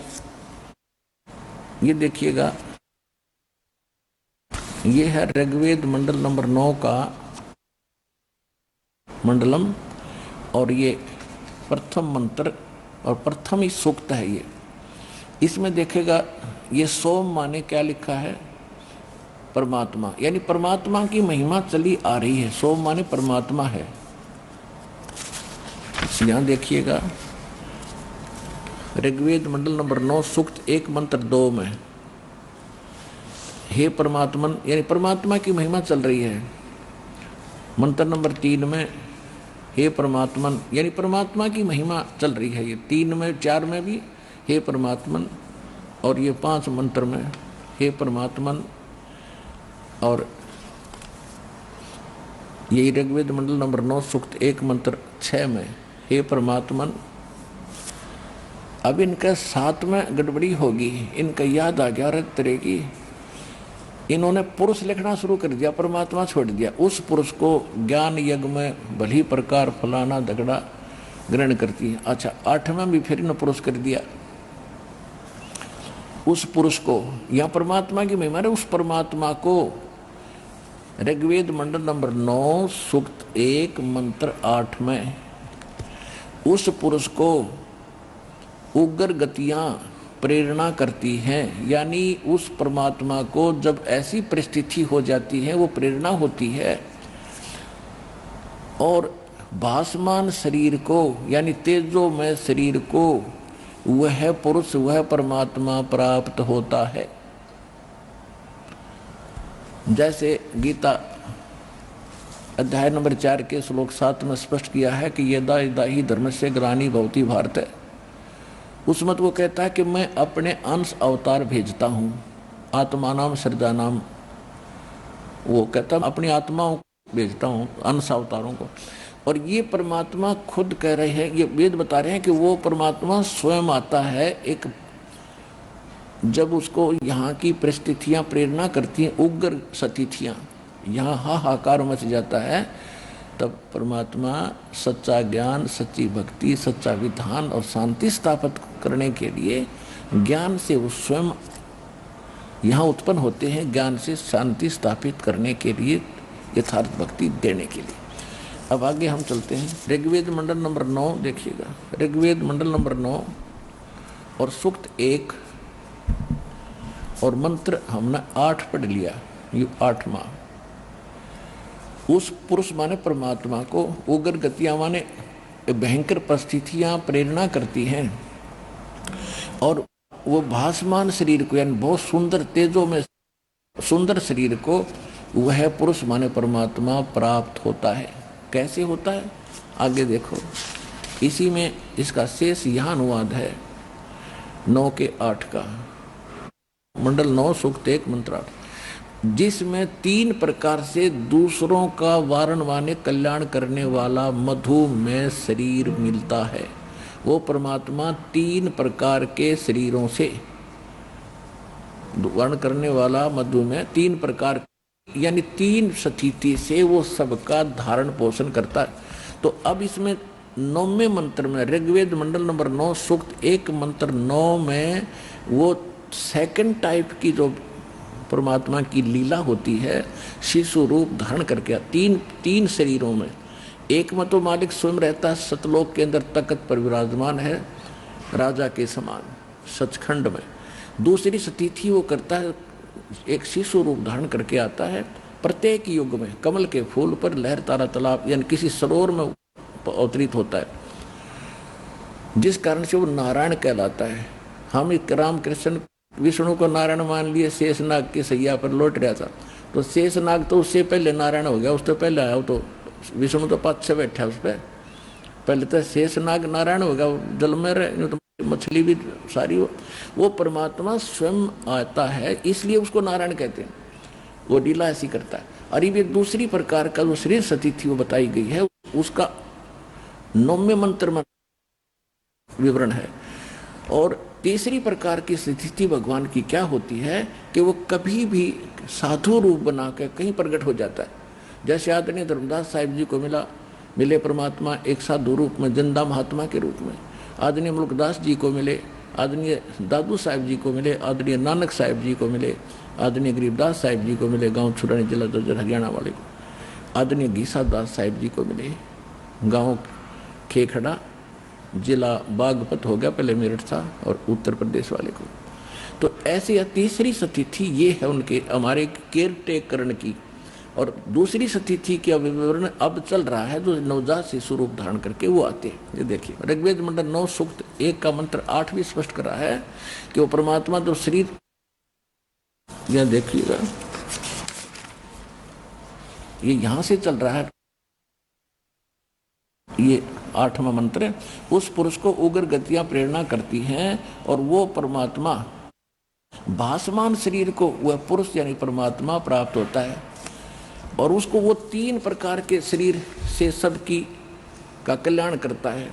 [SPEAKER 2] ये देखिएगा, ये है ऋग्वेद मंडल नंबर 9 का मंडलम, और ये प्रथम मंत्र और प्रथम ही सूक्त है। ये इसमें देखेगा, ये सोम माने क्या लिखा है? परमात्मा, यानी परमात्मा की महिमा चली आ रही है। सोम माने परमात्मा है। यहां देखिएगा, ऋग्वेद मंडल नंबर 9, सूक्त 1, मंत्र 2 में, हे परमात्मन, यानी परमात्मा की महिमा चल रही है। मंत्र नंबर 3 में, हे परमात्मन, यानी परमात्मा की महिमा चल रही है। ये 3 में, 4 में भी हे परमात्मन, और ये 5 मंत्र में हे परमात्मन, और यही ऋग्वेद मंडल नंबर 9, सूक्त 1, मंत्र 6 में हे परमात्मन। अब इनका 7 में गड़बड़ी होगी, इनका याद आ गया, रत तरह की इन्होंने पुरुष लिखना शुरू कर दिया, परमात्मा छोड़ दिया। उस पुरुष को ज्ञान यज्ञ में भली प्रकार फलाना दगड़ा ग्रहण करती है। अच्छा, 8वें भी फिर इन्होंने पुरुष कर दिया। उस पुरुष को, यह परमात्मा की महिमा है, उस परमात्मा को ऋग्वेद मंडल नंबर 9 सूक्त 1 मंत्र 8 में उस पुरुष को उग्र गतियां प्रेरणा करती हैं। यानी उस परमात्मा को जब ऐसी परिस्थिति हो जाती है, वो प्रेरणा होती है और भासमान शरीर को यानी तेजोमय शरीर को वह पुरुष, वह परमात्मा प्राप्त होता है। जैसे गीता अध्याय नंबर 4 के श्लोक 7 में स्पष्ट किया है कि यदा यदा ही धर्म से ग्लानि भवति भारत, उस मत वो कहता है कि मैं अपने अंश अवतार भेजता हूँ, आत्मा नाम सृजा नाम, वो कहता है अपनी आत्माओं को भेजता हूँ, अंश अवतारों को। और ये परमात्मा खुद कह रहे हैं, ये वेद बता रहे हैं कि वो परमात्मा स्वयं आता है। एक जब उसको यहाँ की परिस्थितियाँ प्रेरणा करती हैं, उग्र स्थितियाँ, यहाँ हाहाकार मच जाता है, तब परमात्मा सच्चा ज्ञान, सच्ची भक्ति, सच्चा विधान और शांति स्थापित करने के लिए ज्ञान से वो स्वयं यहाँ उत्पन्न होते हैं, ज्ञान से शांति स्थापित करने के लिए, यथार्थ भक्ति देने के लिए। अब आगे हम चलते हैं। ऋग्वेद मंडल नंबर 9 देखिएगा, ऋग्वेद मंडल नंबर 9 और सूक्त 1 और मंत्र हमने 8 पढ़ लिया, ये 8वां। उस पुरुष माने परमात्मा को उग्र गतियां माने भयंकर परिस्थितियां प्रेरणा करती हैं और वो भासमान शरीर को यानी बहुत सुंदर तेजों में सुंदर शरीर को वह पुरुष माने परमात्मा प्राप्त होता है। कैसे होता है आगे देखो, इसी में इसका शेष यहाँ अनुवाद है 9 के 8 का, मंडल 9 सूक्त 1 मंत्र 8, जिसमें 3 प्रकार से दूसरों का वारण वाने कल्याण करने वाला मधु में शरीर मिलता है। वो परमात्मा 3 प्रकार के शरीरों से वारण करने वाला मधु में 3 प्रकार यानी 3 स्थिति से वो सबका धारण पोषण करता है। तो अब इसमें 9वें मंत्र में ऋग्वेद मंडल नंबर 9 सूक्त 1 मंत्र 9 में वो सेकंड टाइप की जो परमात्मा की लीला होती है, शिशु रूप धारण करके तीन शरीरों में, एक में तो मालिक स्वयं रहता है, सतलोक के अंदर तख्त पर विराजमान है राजा के समान सचखंड में। दूसरी स्थिति वो करता है, एक शिशु रूप धारण करके आता है, प्रत्येक युग में कमल के फूल पर लहर तारा तालाब यानी किसी सरोवर में अवतरित होता है, जिस कारण से वो नारायण कहलाता है। हम एक रामकृष्ण विष्णु को नारायण मान लिए, शेषनाग के सैया पर लौट रहा था, तो शेषनाग तो उससे पहले नारायण हो गया, उससे पहले आया, तो विष्णु तो पाछे बैठा उस पर, पहले तो शेषनाग नारायण हो गया, जल में रहे, तो मछली भी सारी वो परमात्मा स्वयं आता है, इसलिए उसको नारायण कहते हैं। वो लीला ऐसी करता है। और ये दूसरी प्रकार का जो शरीर स्थिति वो बताई गई है, उसका 9वें मंत्र में विवरण है। और तीसरी प्रकार की स्थिति भगवान की क्या होती है कि वो कभी भी साधु रूप बना के कहीं प्रकट हो जाता है। जैसे आदरणीय धर्मदास साहिब जी को मिले परमात्मा एक साधु रूप में, जिंदा महात्मा के रूप में, आदरणीय मुल्कदास जी को मिले, आदरणीय दादू साहिब जी को मिले, आदरणीय नानक साहिब जी को मिले, आदरणीय गरीबदास साहिब जी को मिले, गांव छुरानी जिला दर्जन हरियाणा वाले को, आदरणीय गीसा दास साहिब जी को मिले, गांव खेखड़ा जिला बागपत हो गया, पहले मेरठ था, और उत्तर प्रदेश वाले को। तो ऐसी तीसरी स्थिति ये है उनके हमारे केयर टेकरण की। और दूसरी स्थिति का विवरण अब चल रहा है, जो नवजात शिशु रूप धारण करके वो आते हैं। ये देखिए ऋग्वेद मंडल 9 सूक्त 1 का मंत्र 8 भी स्पष्ट कर रहा है कि वो परमात्मा जो शरीर, यह देखिएगा ये यहां से चल रहा है, ये 8वां मंत्र, उस पुरुष को उग्र गतियां प्रेरणा करती हैं और वो परमात्मा भासमान शरीर को वह पुरुष यानी परमात्मा प्राप्त होता है। और उसको वो 3 प्रकार के शरीर से सबकी का कल्याण करता है,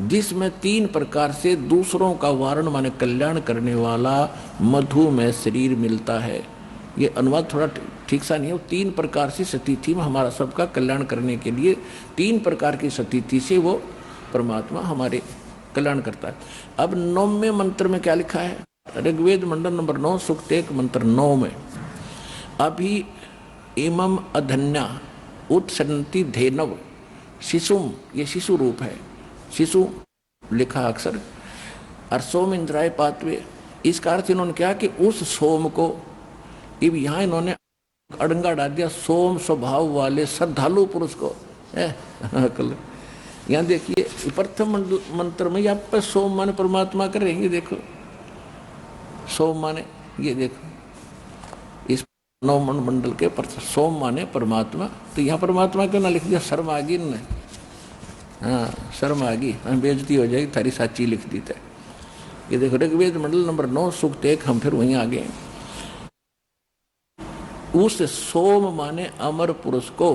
[SPEAKER 2] जिसमें 3 प्रकार से दूसरों का वारण माने कल्याण करने वाला मधु में शरीर मिलता है। ये अनुवाद थोड़ा ठीक सा नहीं है। 3 प्रकार से सतिथि में हमारा सबका कल्याण करने के लिए 3 प्रकार की सतिथि से वो परमात्मा हमारे कल्याण करता है। अब 9वें मंत्र में क्या लिखा है? ऋग्वेद मंडल नंबर 9 सूक्त 1 मंत्र 9 में अभी इमम अधन्या उत्सन्नति धेनव शिशुम, ये शिशु रूप है, शिशु लिखा अक्सर, और सोम इंद्राय पातवे। इसका अर्थ इन्होंने क्या कि उस सोम को, अब यहाँ इन्होंने अड़ंगा डाल दिया, सोम स्वभाव वाले श्रद्धालु पुरुष को। यहाँ देखिए प्रथम मंत्र में यहाँ पर सोम माने परमात्मा कर रहे हैं, देखो सोम माने, ये देखो इस 9 मंडल के सोम माने परमात्मा। तो यहाँ परमात्मा क्यों ना लिख दिया? शर्म आ गई ने, हाँ शर्म आ गई, बेइज्जती हो जाएगी, थारी साची लिख दी है। ये देखो ऋग्वेद मंडल नंबर 9 सूक्त 1, हम फिर वहीं आ गए। उस सोम माने अमर पुरुष को,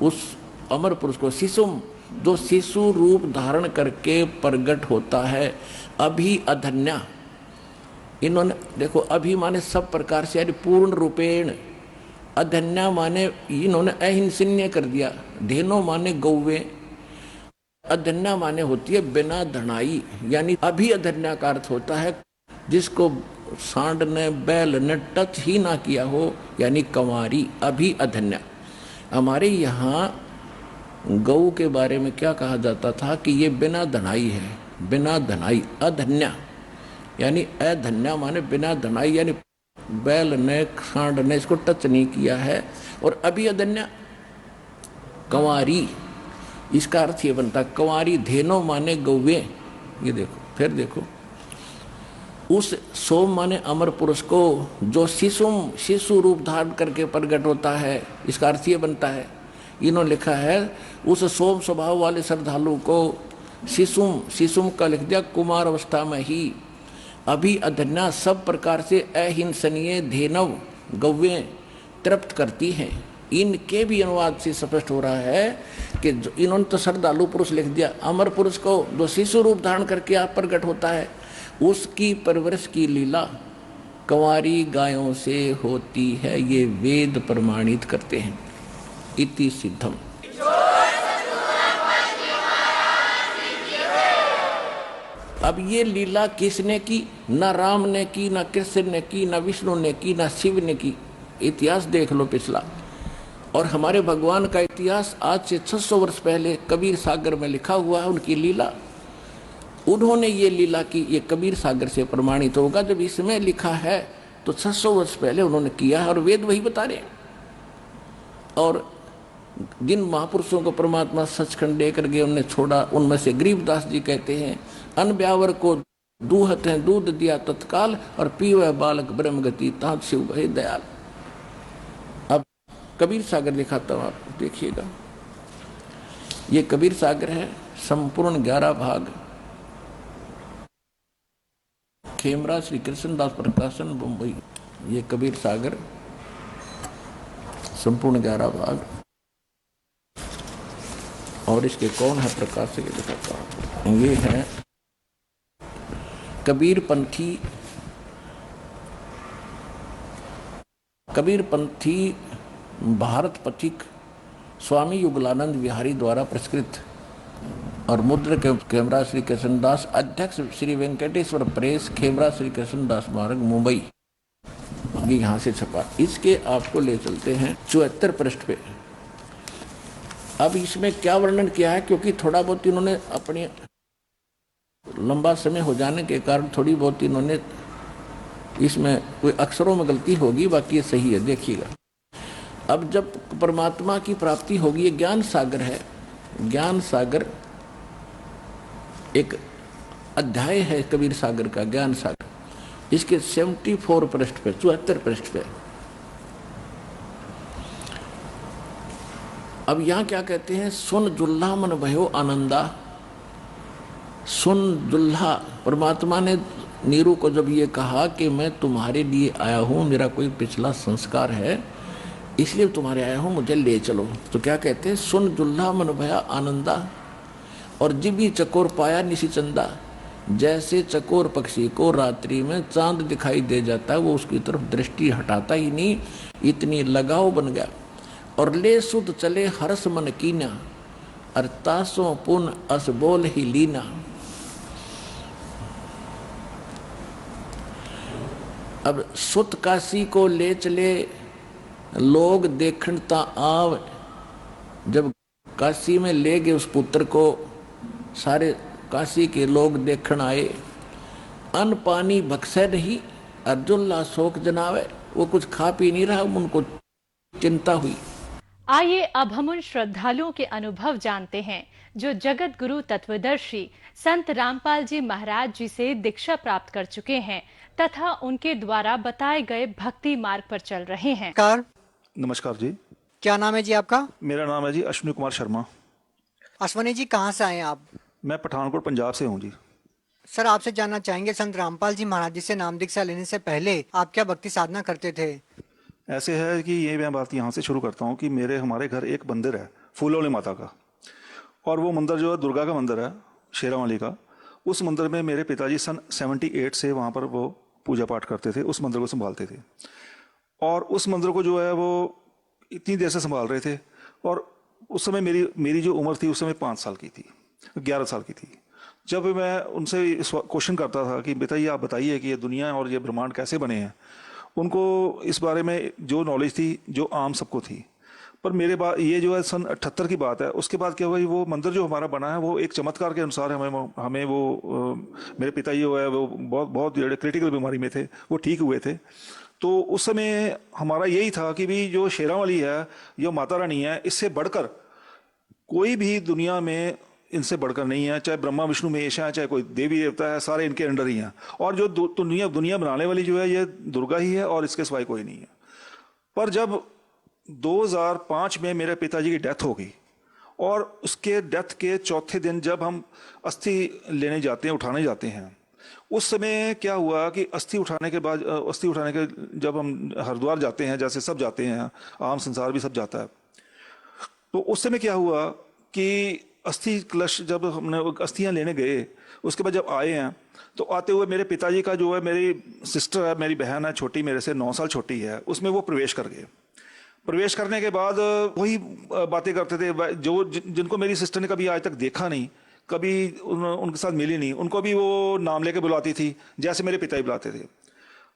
[SPEAKER 2] उस अमर पुरुष को, शिशुम जो शिशु रूप धारण करके प्रकट होता है, अभी अधन्या, इन्होंने देखो अभी माने सब प्रकार से, यानी पूर्ण रूपेण, अधन्या माने इन्होंने अहिंसन्य कर दिया, धेनो माने गौवे, अधन्या माने होती है बिना धनाई, यानी अभी अधन्या का अर्थ होता है जिसको सांड ने बैल ने टच ही ना किया हो, यानी कंवारी, अभी अधन्या। हमारे यहाँ गौ के बारे में क्या कहा जाता था कि ये बिना धनाई है, बिना धनाई, अधन्या यानी अधन्या माने बिना धनाई, यानी बैल ने सांड ने इसको टच नहीं किया है। और अभी अधन्या कंवारी, इसका अर्थ ये बनता कंवारी, धेनो माने गौवे। ये देखो फिर देखो, उस सोम माने अमर पुरुष को जो शिशुम शिशु रूप धारण करके प्रकट होता है, इसका अर्थ ये बनता है, इन्होंने लिखा है उस सोम स्वभाव वाले श्रद्धालु को शिशुम, शिशुम का लिख दिया कुमार अवस्था में ही, अभी अधन्या सब प्रकार से अहिंसनीय धेनव गौवें तृप्त करती हैं। इनके भी अनुवाद से स्पष्ट हो रहा है कि इन्होंने तो श्रद्धालु पुरुष लिख दिया, अमर पुरुष को जो शिशु रूप धारण करके आप प्रकट होता है, उसकी परवरिश की लीला कंवारी गायों से होती है, ये वेद प्रमाणित करते हैं। इति सिद्धम। अब ये लीला किसने की? न राम ने की, न कृष्ण ने की, न विष्णु ने की, न शिव ने की। इतिहास देख लो पिछला। और हमारे भगवान का इतिहास आज से 600 वर्ष पहले कबीर सागर में लिखा हुआ है, उनकी लीला। उन्होंने ये लीला की, ये कबीर सागर से प्रमाणित होगा। जब इसमें लिखा है तो 600 वर्ष पहले उन्होंने किया है और वेद वही बता रहे हैं। और जिन महापुरुषों को परमात्मा सचखंड देकर गए उन्हें छोड़ा, उनमें से गरीबदास जी कहते हैं, अन ब्यावर को दूहत है दूध दिया तत्काल, और पीवे बालक ब्रह्म गति तात शिव भय दयाल। अब कबीर सागर दिखाता हूं, आप देखिएगा। ये कबीर सागर है, संपूर्ण 11 भाग, खेमरा श्री कृष्णदास प्रकाशन मुंबई। ये कबीर सागर संपूर्ण 11 भाग। और इसके कौन है प्रकाशक, ये दिखाता हूं। ये है कबीर पंथी भारत पथिक स्वामी युगलानंद विहारी द्वारा प्रस्कृत और मुद्र खेमरा श्री कृष्णदास, अध्यक्ष श्री वेंकटेश्वर प्रेस, खेमरा श्री कृष्णदास मार्ग मुंबई। ये यहाँ से छपा। इसके आपको ले चलते हैं 74 पृष्ठ पे। अब इसमें क्या वर्णन किया है, क्योंकि थोड़ा बहुत इन्होंने अपने लंबा समय हो जाने के कारण थोड़ी बहुत इन्होंने इसमें कोई अक्षरों में गलती होगी, बाकी ये सही है, देखिएगा। अब जब परमात्मा की प्राप्ति होगी, ये ज्ञान सागर है। ज्ञान सागर एक अध्याय है कबीर सागर का, ज्ञान सागर। इसके 74 पृष्ठ पे, 74 पृष्ठ पे। अब यहां क्या कहते हैं, सुन जुल्हा मन भयो आनंदा। सुन जुल्हा, परमात्मा ने नीरू को जब ये कहा कि मैं तुम्हारे लिए आया हूं, मेरा कोई पिछला संस्कार है इसलिए तुम्हारे आया हूं, मुझे ले चलो। तो क्या कहते हैं, सुन जुल्हा मन भया आनंदा, और जिबी चकोर पाया निशी चंदा। जैसे चकोर पक्षी को रात्रि में चांद दिखाई दे जाता है, वो उसकी तरफ दृष्टि हटाता ही नहीं, इतनी लगाव बन गया। और ले सुध चले हरस मन कीना, अरतासों पुन अस बोल ही लीना। अब सुत काशी को ले चले लोग देखण ता आव। जब काशी में ले गए उस पुत्र को, सारे काशी के लोग देखण आए। अन्न पानी बख्शे नहीं, अर्जुल्ला शोक जनावे। वो कुछ खा पी नहीं रहा, उनको चिंता हुई।
[SPEAKER 3] आइए अब हम उन श्रद्धालुओं के अनुभव जानते हैं जो जगत गुरु तत्वदर्शी संत रामपाल जी महाराज जी से दीक्षा प्राप्त कर चुके हैं तथा उनके द्वारा बताए गए भक्ति मार्ग पर चल रहे हैं।
[SPEAKER 4] नमस्कार जी।
[SPEAKER 5] क्या नाम है जी आपका?
[SPEAKER 4] मेरा नाम है जी अश्विनी कुमार शर्मा।
[SPEAKER 5] अश्वनी जी, कहाँ से आए हैं आप?
[SPEAKER 4] मैं पठानकोट पंजाब से हूँ जी।
[SPEAKER 5] सर, आपसे जानना चाहेंगे, संत रामपाल जी महाराज जी से नाम दीक्षा लेने से पहले आप क्या भक्ति साधना करते थे?
[SPEAKER 4] ऐसे है कि ये मैं बात यहाँ से शुरू करता हूँ कि हमारे घर एक मंदिर है फूलों वाली माता का, और वो मंदिर जो है दुर्गा का मंदिर है, शेरावाली का। उस मंदिर में मेरे पिताजी सन 78 से वहाँ पर वो पूजा पाठ करते थे, उस मंदिर को संभालते थे। और उस मंदिर को जो है वो इतनी देर से संभाल रहे थे। और उस समय मेरी जो उम्र थी उस समय 5 साल की थी, 11 साल की थी। जब मैं उनसे क्वेश्चन करता था कि बेटा ये आप बताइए कि ये दुनिया और ये ब्रह्मांड कैसे बने हैं, उनको इस बारे में जो नॉलेज थी जो आम सबको थी। पर मेरे बाद ये जो है सन 78 की बात है, उसके बाद क्या हुआ, वो मंदिर जो हमारा बना है वो एक चमत्कार के अनुसार हमें वो मेरे पिताजी जो है वो बहुत क्रिटिकल बीमारी में थे, वो ठीक हुए थे। तो उस समय हमारा यही था कि भी जो शेरावाली है, जो माता रानी है, इससे बढ़कर कोई भी दुनिया में इनसे बढ़कर नहीं है। चाहे ब्रह्मा विष्णु महेश है, चाहे कोई देवी देवता है, सारे इनके अंडर ही हैं। और जो दुनिया बनाने वाली जो है ये दुर्गा ही है और इसके सिवाय कोई नहीं है। पर जब 2005 में मेरे पिताजी की डेथ हो गई और उसके डेथ के चौथे दिन जब हम अस्थि लेने जाते हैं, उठाने जाते हैं, उस समय क्या हुआ कि अस्थि उठाने के जब हम हरिद्वार जाते हैं, जैसे सब जाते हैं, आम संसार भी सब जाता है, तो उस समय क्या हुआ कि अस्थि कलश जब हमने अस्थियां लेने गए, उसके बाद जब आए हैं तो आते हुए मेरे पिताजी का जो है, मेरी सिस्टर है, मेरी बहन है छोटी, मेरे से 9 साल छोटी है, उसमें वो प्रवेश कर गए। प्रवेश करने के बाद वही बातें करते थे जिनको मेरी सिस्टर ने कभी आज तक देखा नहीं, कभी उनके साथ मिली नहीं, उनको भी वो नाम लेके बुलाती थी जैसे मेरे पिताजी बुलाते थे।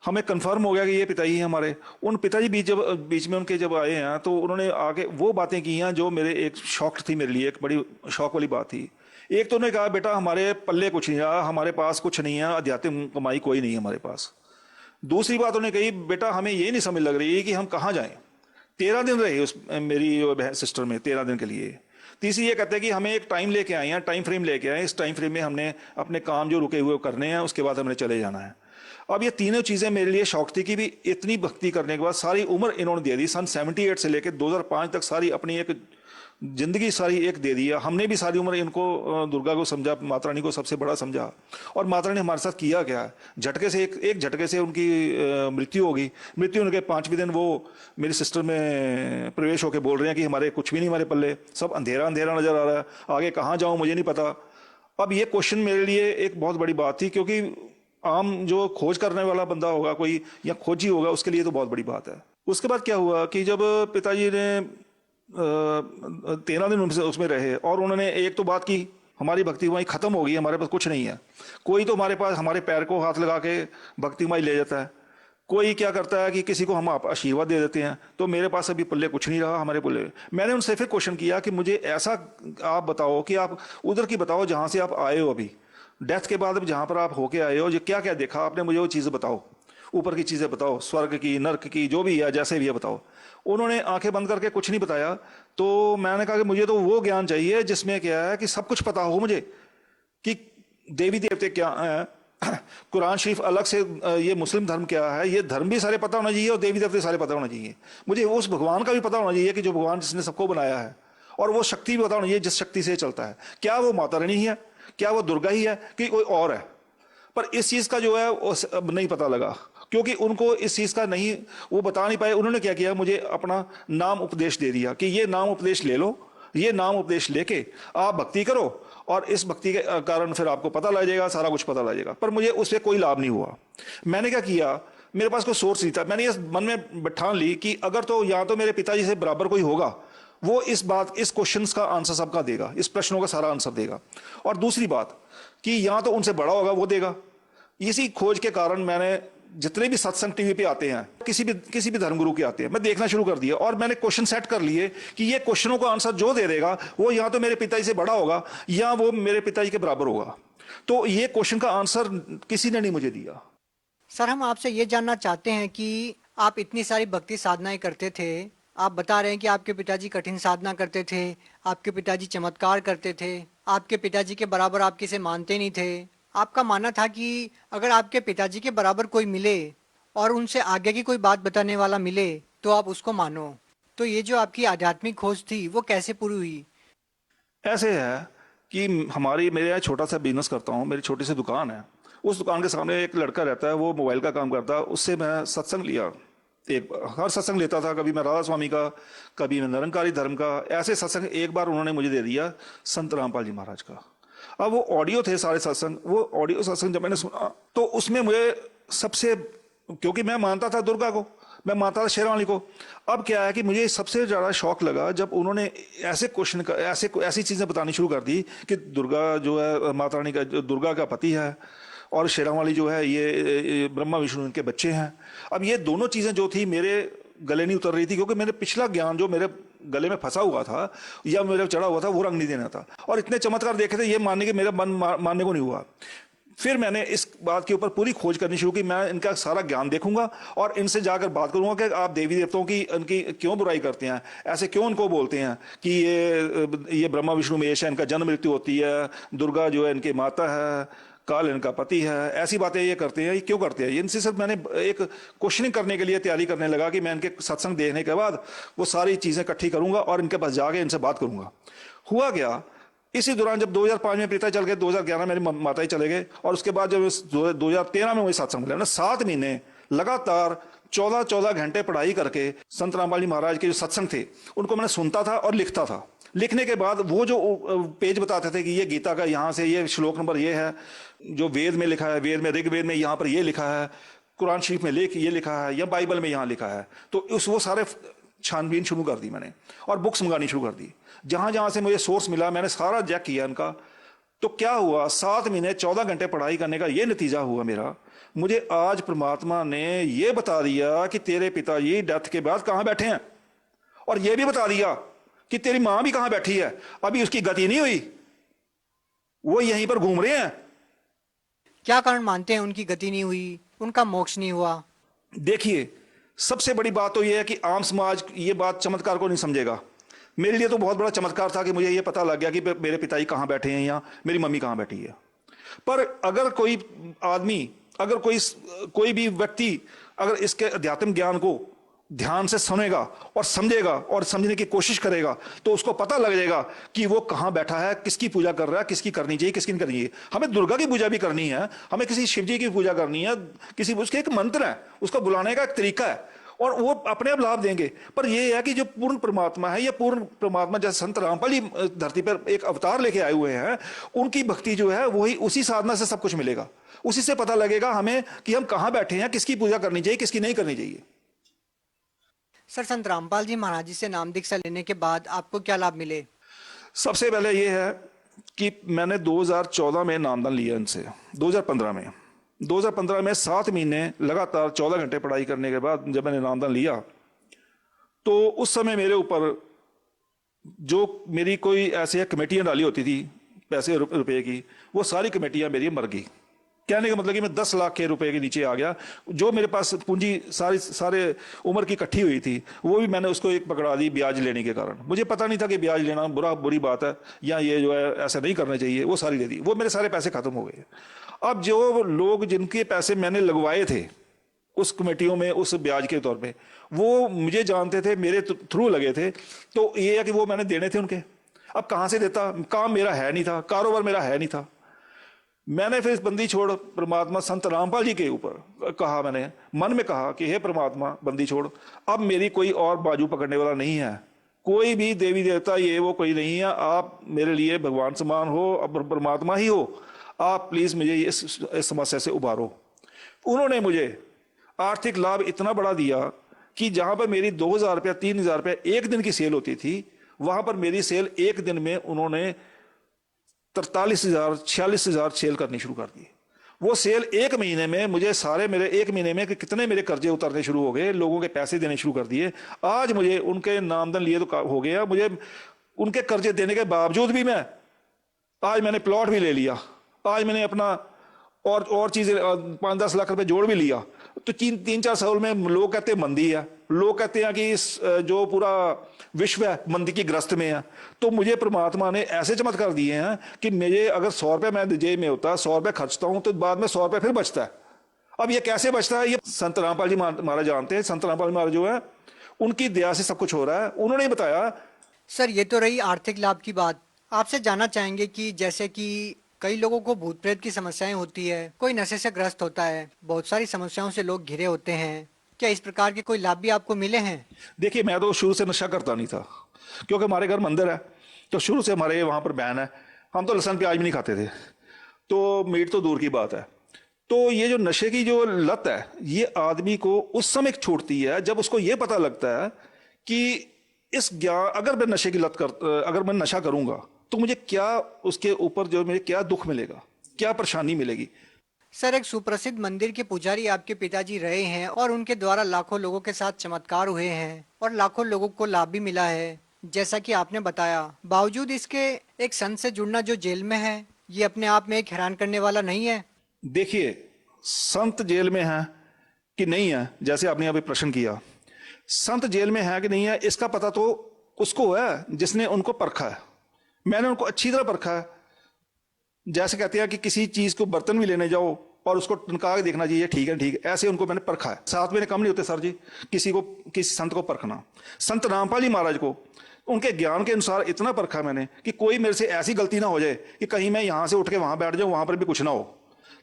[SPEAKER 4] हमें कंफर्म हो गया कि ये पिताजी हैं हमारे। उन पिताजी बीच में उनके जब आए हैं तो उन्होंने आके वो बातें की हैं जो मेरे एक शौक थी, मेरे लिए एक बड़ी शौक वाली बात थी। एक तो उन्होंने कहा, बेटा हमारे पल्ले कुछ नहीं रहा, हमारे पास कुछ नहीं है, आध्यात्मिक कमाई कोई नहीं है हमारे पास। दूसरी बात उन्होंने कही, बेटा हमें ये नहीं समझ लग रही है कि हम कहाँ जाएं। 13 दिन रहे उस मेरी सिस्टर में, 13 दिन के लिए। तीसरी ये कहते हैं कि हमें एक टाइम लेके आए हैं, टाइम फ्रेम लेके आए, इस टाइम फ्रेम में हमने अपने काम जो रुके हुए करने हैं, उसके बाद हमने चले जाना है। अब ये तीनों चीजें मेरे लिए शौक थी कि भी इतनी भक्ति करने के बाद सारी उम्र इन्होंने दे दी, सन 78 से लेकर 2005 तक सारी अपनी एक जिंदगी सारी एक दे दिया। हमने भी सारी उम्र इनको दुर्गा को समझा, माता रानी को सबसे बड़ा समझा। और माता रानी हमारे साथ किया क्या, झटके से एक झटके से उनकी मृत्यु हो गई। मृत्यु होने के 5वें दिन वो मेरी सिस्टर में प्रवेश होकर बोल रहे हैं कि हमारे कुछ भी नहीं, हमारे पल्ले सब अंधेरा अंधेरा नजर आ रहा है, आगे कहाँ जाऊँ मुझे नहीं पता। अब ये क्वेश्चन मेरे लिए एक बहुत बड़ी बात थी, क्योंकि आम जो खोज करने वाला बंदा होगा कोई, या खोजी होगा, उसके लिए तो बहुत बड़ी बात है। उसके बाद क्या हुआ कि जब पिताजी ने 13 दिन उसमें रहे और उन्होंने एक तो बात की, हमारी भक्ति माई खत्म हो गई, हमारे पास कुछ नहीं है। कोई तो हमारे पास हमारे पैर को हाथ लगा के भक्ति माई ले जाता है, कोई क्या करता है कि किसी को हम आशीर्वाद दे देते हैं। तो मेरे पास अभी पल्ले कुछ नहीं रहा हमारे पल्ले। मैंने उनसे फिर क्वेश्चन किया कि मुझे ऐसा आप बताओ कि आप उधर की बताओ जहां से आप आए हो, अभी डेथ के बाद जहां पर आप होके आए हो, जो क्या क्या देखा आपने, मुझे वो चीज़ें बताओ, ऊपर की चीज़ें बताओ, स्वर्ग की, नर्क की, जो भी है, जैसे भी है बताओ। उन्होंने आंखें बंद करके कुछ नहीं बताया। तो मैंने कहा कि मुझे तो वो ज्ञान चाहिए जिसमें क्या है कि सब कुछ पता हो मुझे, कि देवी देवते क्या हैं, कुरान शरीफ अलग से, ये मुस्लिम धर्म क्या है, ये धर्म भी सारे पता होना चाहिए और देवी देवते सारे पता होना चाहिए। मुझे उस भगवान का भी पता होना चाहिए कि जो भगवान जिसने सबको बनाया है, और वो शक्ति भी पता होनी चाहिए जिस शक्ति से चलता है। क्या वो माता रानी ही है, क्या वो दुर्गा ही है, कि कोई और है। पर इस चीज का जो है अब नहीं पता लगा, क्योंकि उनको इस चीज का नहीं, वो बता नहीं पाए। उन्होंने क्या किया, मुझे अपना नाम उपदेश दे दिया कि ये नाम उपदेश ले लो, ये नाम उपदेश लेके आप भक्ति करो और इस भक्ति के कारण फिर आपको पता लग जाएगा, सारा कुछ पता लग जाएगा। पर मुझे उससे कोई लाभ नहीं हुआ। मैंने क्या किया, मेरे पास कोई सोर्स नहीं था। मैंने ये मन में ठान ली कि अगर तो या तो मेरे पिताजी से बराबर कोई होगा, वो इस क्वेश्चंस का आंसर सबका देगा, इस प्रश्नों का सारा आंसर देगा, और दूसरी बात कि या तो उनसे बड़ा होगा, वो देगा। इसी खोज के कारण मैंने जितने भी सत्संग टीवी पे आते हैं, किसी भी धर्मगुरु के आते हैं, मैं देखना शुरू कर दिया और मैंने क्वेश्चन सेट कर लिए कि ये क्वेश्चनों का आंसर जो दे देगा वो या तो मेरे पिताजी से बड़ा होगा या वो मेरे पिताजी के बराबर होगा। तो ये क्वेश्चन का आंसर किसी ने नहीं मुझे दिया।
[SPEAKER 5] सर, हम आपसे ये जानना चाहते हैं कि आप इतनी सारी भक्ति साधनाएं करते थे, आप बता रहे हैं कि आपके पिताजी कठिन साधना करते थे, आपके पिताजी चमत्कार करते थे, आपके पिताजी के बराबर आप किसे मानते नहीं थे। आपका मानना था कि अगर आपके पिताजी के बराबर कोई मिले और उनसे आगे की कोई बात बताने वाला मिले तो आप उसको मानो। तो ये जो आपकी आध्यात्मिक खोज थी वो कैसे पूरी हुई?
[SPEAKER 4] ऐसे है कि मेरे यहाँ छोटा सा बिजनेस करता हूँ, मेरी छोटी सी दुकान है। उस दुकान के सामने एक लड़का रहता है, वो मोबाइल का काम करता है। उससे मैं सत्संग लिया, हर सत्संग लेता था। कभी मैं राधा स्वामी का, कभी मैं निरंकारी धर्म का, ऐसे सत्संग एक बार उन्होंने मुझे दे दिया संत रामपाल जी महाराज का। अब वो ऑडियो थे सारे सत्संग, वो ऑडियो सत्संग जब मैंने सुना तो उसमें मुझे सबसे, क्योंकि मैं मानता था दुर्गा को, मैं मानता था शेरावाली को। अब क्या है कि मुझे सबसे ज़्यादा शौक लगा जब उन्होंने ऐसे क्वेश्चन का, ऐसी चीज़ें बतानी शुरू कर दी कि दुर्गा जो है माता रानी का, दुर्गा का पति है, और शेरावाली जो है ये ब्रह्मा विष्णु इनके बच्चे हैं। अब ये दोनों चीज़ें जो थी मेरे गले नहीं उतर रही थी, क्योंकि मेरे पिछला ज्ञान जो मेरे गले में फंसा हुआ था या मेरे चढ़ा हुआ था वो रंग नहीं देना था। और इतने चमत्कार देखे थे, ये मानने के मेरा मन मानने को नहीं हुआ। फिर मैंने इस बात के ऊपर पूरी खोज करनी शुरू की। मैं इनका सारा ज्ञान देखूंगा और इनसे जाकर बात करूंगा कि आप देवी देवताओं की इनकी क्यों बुराई करते हैं, ऐसे क्यों उनको बोलते हैं कि ये ब्रह्मा विष्णु महेश है, इनका जन्म मृत्यु होती है, दुर्गा जो है इनकी माता है, काल इनका पति है, ऐसी बातें ये करते हैं, ये क्यों करते हैं। इनसे सिर्फ मैंने एक क्वेश्चनिंग करने के लिए तैयारी करने लगा कि मैं इनके सत्संग देखने के बाद वो सारी चीज़ें इकट्ठी करूंगा और इनके पास जाके इनसे बात करूंगा। हुआ क्या, इसी दौरान जब 2005 में पिता चल गए, 2011 मेरी माता ही चले गए, और उसके बाद जब 2013 में वही सत्संग मिला ना, 7 महीने लगातार 14 घंटे पढ़ाई करके संत रामपाल जी महाराज के जो सत्संग थे उनको मैंने सुनता था और लिखता था। लिखने के बाद वो जो पेज बताते थे कि ये गीता का यहाँ से ये श्लोक नंबर ये है, जो वेद में लिखा है, वेद में ऋग्वेद में यहाँ पर ये लिखा है, कुरान शरीफ में ये लिखा है, या बाइबल में यहाँ लिखा है, तो वो सारे छानबीन शुरू कर दी मैंने और बुक्स मंगानी शुरू कर दी। जहां जहां से मुझे सोर्स मिला मैंने सारा चेक किया इनका। तो क्या हुआ, 7 महीने 14 घंटे पढ़ाई करने का ये नतीजा हुआ मेरा। मुझे आज परमात्मा ने ये बता दिया कि तेरे पिताजी डेथ के बाद कहां बैठे हैं, और ये भी बता दिया कि तेरी मां भी कहां बैठी है, अभी उसकी गति नहीं हुई, वो यहीं पर घूम रहे हैं।
[SPEAKER 5] क्या कारण मानते हैं उनकी गति नहीं हुई, उनका मोक्ष नहीं हुआ?
[SPEAKER 4] देखिए, सबसे बड़ी बात तो यह है कि आम समाज ये बात चमत्कार को नहीं समझेगा। मेरे लिए तो बहुत बड़ा चमत्कार था कि मुझे ये पता लग गया कि मेरे पिताजी कहाँ बैठे हैं या मेरी मम्मी कहाँ बैठी है। पर अगर कोई आदमी, अगर कोई भी व्यक्ति अगर इसके अध्यात्म ज्ञान को ध्यान से सुनेगा और समझेगा और समझने की कोशिश करेगा तो उसको पता लग जाएगा कि वो कहाँ बैठा है, किसकी पूजा कर रहा है, किसकी करनी चाहिए, किसकी नहीं करनी चाहिए। हमें दुर्गा की पूजा भी करनी है, हमें किसी शिव जी की पूजा करनी है, उसके एक मंत्र है, उसको बुलाने का एक तरीका है, और वो अपने आप लाभ देंगे। पर यह है कि जो पूर्ण परमात्मा है, या पूर्ण परमात्मा जैसे संत रामपाल जी धरती पर एक अवतार लेके आए हुए हैं, उनकी भक्ति जो है वही, उसी साधना से सब कुछ मिलेगा। उसी से पता लगेगा हमें कि हम कहाँ बैठे हैं, किसकी पूजा करनी चाहिए, किसकी नहीं करनी चाहिए।
[SPEAKER 5] सर, संत रामपाल जी महाराज जी से नाम दीक्षा लेने के बाद आपको क्या लाभ मिले?
[SPEAKER 4] सबसे पहले यह है कि मैंने 2014 में नामदान लिया इनसे। 2015 में 7 महीने लगातार 14 घंटे पढ़ाई करने के बाद जब मैंने नामदान लिया तो उस समय मेरे ऊपर जो मेरी कोई ऐसे कमेटियां डाली होती थी पैसे रुपए की, वो सारी कमेटियां मेरी मर गई। कहने का मतलब कि मैं 10 लाख के रुपए के नीचे आ गया। जो मेरे पास पूंजी सारे उम्र की इकट्ठी हुई थी वो भी मैंने उसको एक पकड़ा दी ब्याज लेने के कारण। मुझे पता नहीं था कि ब्याज लेना बुरी बात है या ये जो है ऐसा नहीं करना चाहिए, वो सारी दे दी। वो मेरे सारे पैसे खत्म हो गए। अब जो लोग जिनके पैसे मैंने लगवाए थे उस कमेटियों में उस ब्याज के तौर पे, वो मुझे जानते थे, मेरे थ्रू लगे थे, तो ये है कि वो मैंने देने थे उनके। अब कहाँ से देता, काम मेरा है नहीं था, कारोबार मेरा है नहीं था। मैंने फिर बंदी छोड़ परमात्मा संत रामपाल जी के ऊपर कहा, मैंने मन में कहा कि हे परमात्मा बंदी छोड़, अब मेरी कोई और बाजू पकड़ने वाला नहीं है, कोई भी देवी देवता ये वो कोई नहीं है, आप मेरे लिए भगवान समान हो, अब परमात्मा ही हो, आप प्लीज मुझे इस समस्या से उबारो। उन्होंने मुझे आर्थिक लाभ इतना बड़ा दिया कि जहां पर मेरी 2,000 रुपया 3,000 रुपया एक दिन की सेल होती थी, वहां पर मेरी सेल एक दिन में उन्होंने 43,000 46,000 सेल करनी शुरू कर दी। वो सेल एक महीने में मुझे सारे मेरे एक महीने में कि कितने मेरे कर्जे उतरने शुरू हो गए, लोगों के पैसे देने शुरू कर दिए। आज मुझे उनके नामधन लिए तो हो गया, मुझे उनके कर्जे देने के बावजूद भी आज मैंने प्लॉट भी ले लिया, आज मैंने अपना और चीजें 5-10 लाख रुपए जोड़ भी लिया। तो 3-4 साल में लोग कहते हैं मंदी है, लोग कहते हैं कि जो पूरा विश्व है मंदी की ग्रस्त में है। तो मुझे परमात्मा ने ऐसे चमत्कार दिए हैं कि मुझे अगर 100 रुपए मैं जेब में होता, 100 रुपए खर्चता हूं तो बाद में 100 रुपए फिर बचता है। अब ये कैसे बचता है, ये संत रामपाल जी महाराज जानते हैं। संत रामपाल महाराज जो है उनकी दया से सब कुछ हो रहा है, उन्होंने ही बताया।
[SPEAKER 5] सर ये तो रही आर्थिक लाभ की बात। आपसे जानना चाहेंगे कि जैसे कि कई लोगों को भूत प्रेत की समस्याएं होती है, कोई नशे से ग्रस्त होता है, बहुत सारी समस्याओं से लोग घिरे होते हैं, क्या इस प्रकार के कोई लाभ भी आपको मिले हैं?
[SPEAKER 4] देखिए, मैं तो शुरू से नशा करता नहीं था, क्योंकि हमारे घर मंदिर है, तो शुरू से हमारे वहां पर बैन है। हम तो लहसुन प्याज भी नहीं खाते थे, तो मीट तो दूर की बात है। तो ये जो नशे की जो लत है, ये आदमी को उस समय छूटती है जब उसको ये पता लगता है कि इस ज्ञान, अगर मैं नशे की लत अगर मैं नशा करूंगा तो मुझे क्या, उसके ऊपर जो मुझे क्या दुख मिलेगा, क्या परेशानी मिलेगी।
[SPEAKER 5] सर एक सुप्रसिद्ध मंदिर के पुजारी आपके पिताजी रहे हैं और उनके द्वारा लाखों लोगों के साथ चमत्कार हुए हैं और लाखों लोगों को लाभ भी मिला है, जैसा कि आपने बताया। बावजूद इसके एक संत से जुड़ना जो जेल में है, ये अपने आप में एक हैरान करने वाला नहीं है?
[SPEAKER 4] देखिए, संत जेल में है कि नहीं है, जैसे आपने अभी प्रश्न किया, संत जेल में है कि नहीं है इसका पता तो उसको है जिसने उनको परखा है। मैंने उनको अच्छी तरह परखा है। जैसे कहते हैं कि किसी चीज को बर्तन भी लेने जाओ और उसको टनका के देखना चाहिए, ठीक है ठीक है, ऐसे उनको मैंने परखा है। 7 महीने कम नहीं होते सर जी किसी संत को परखना। संत रामपाल जी महाराज को उनके ज्ञान के अनुसार इतना परखा मैंने कि कोई मेरे से ऐसी गलती ना हो जाए कि कहीं मैं यहां से उठ के वहां बैठ जाऊं, वहां पर भी कुछ ना हो।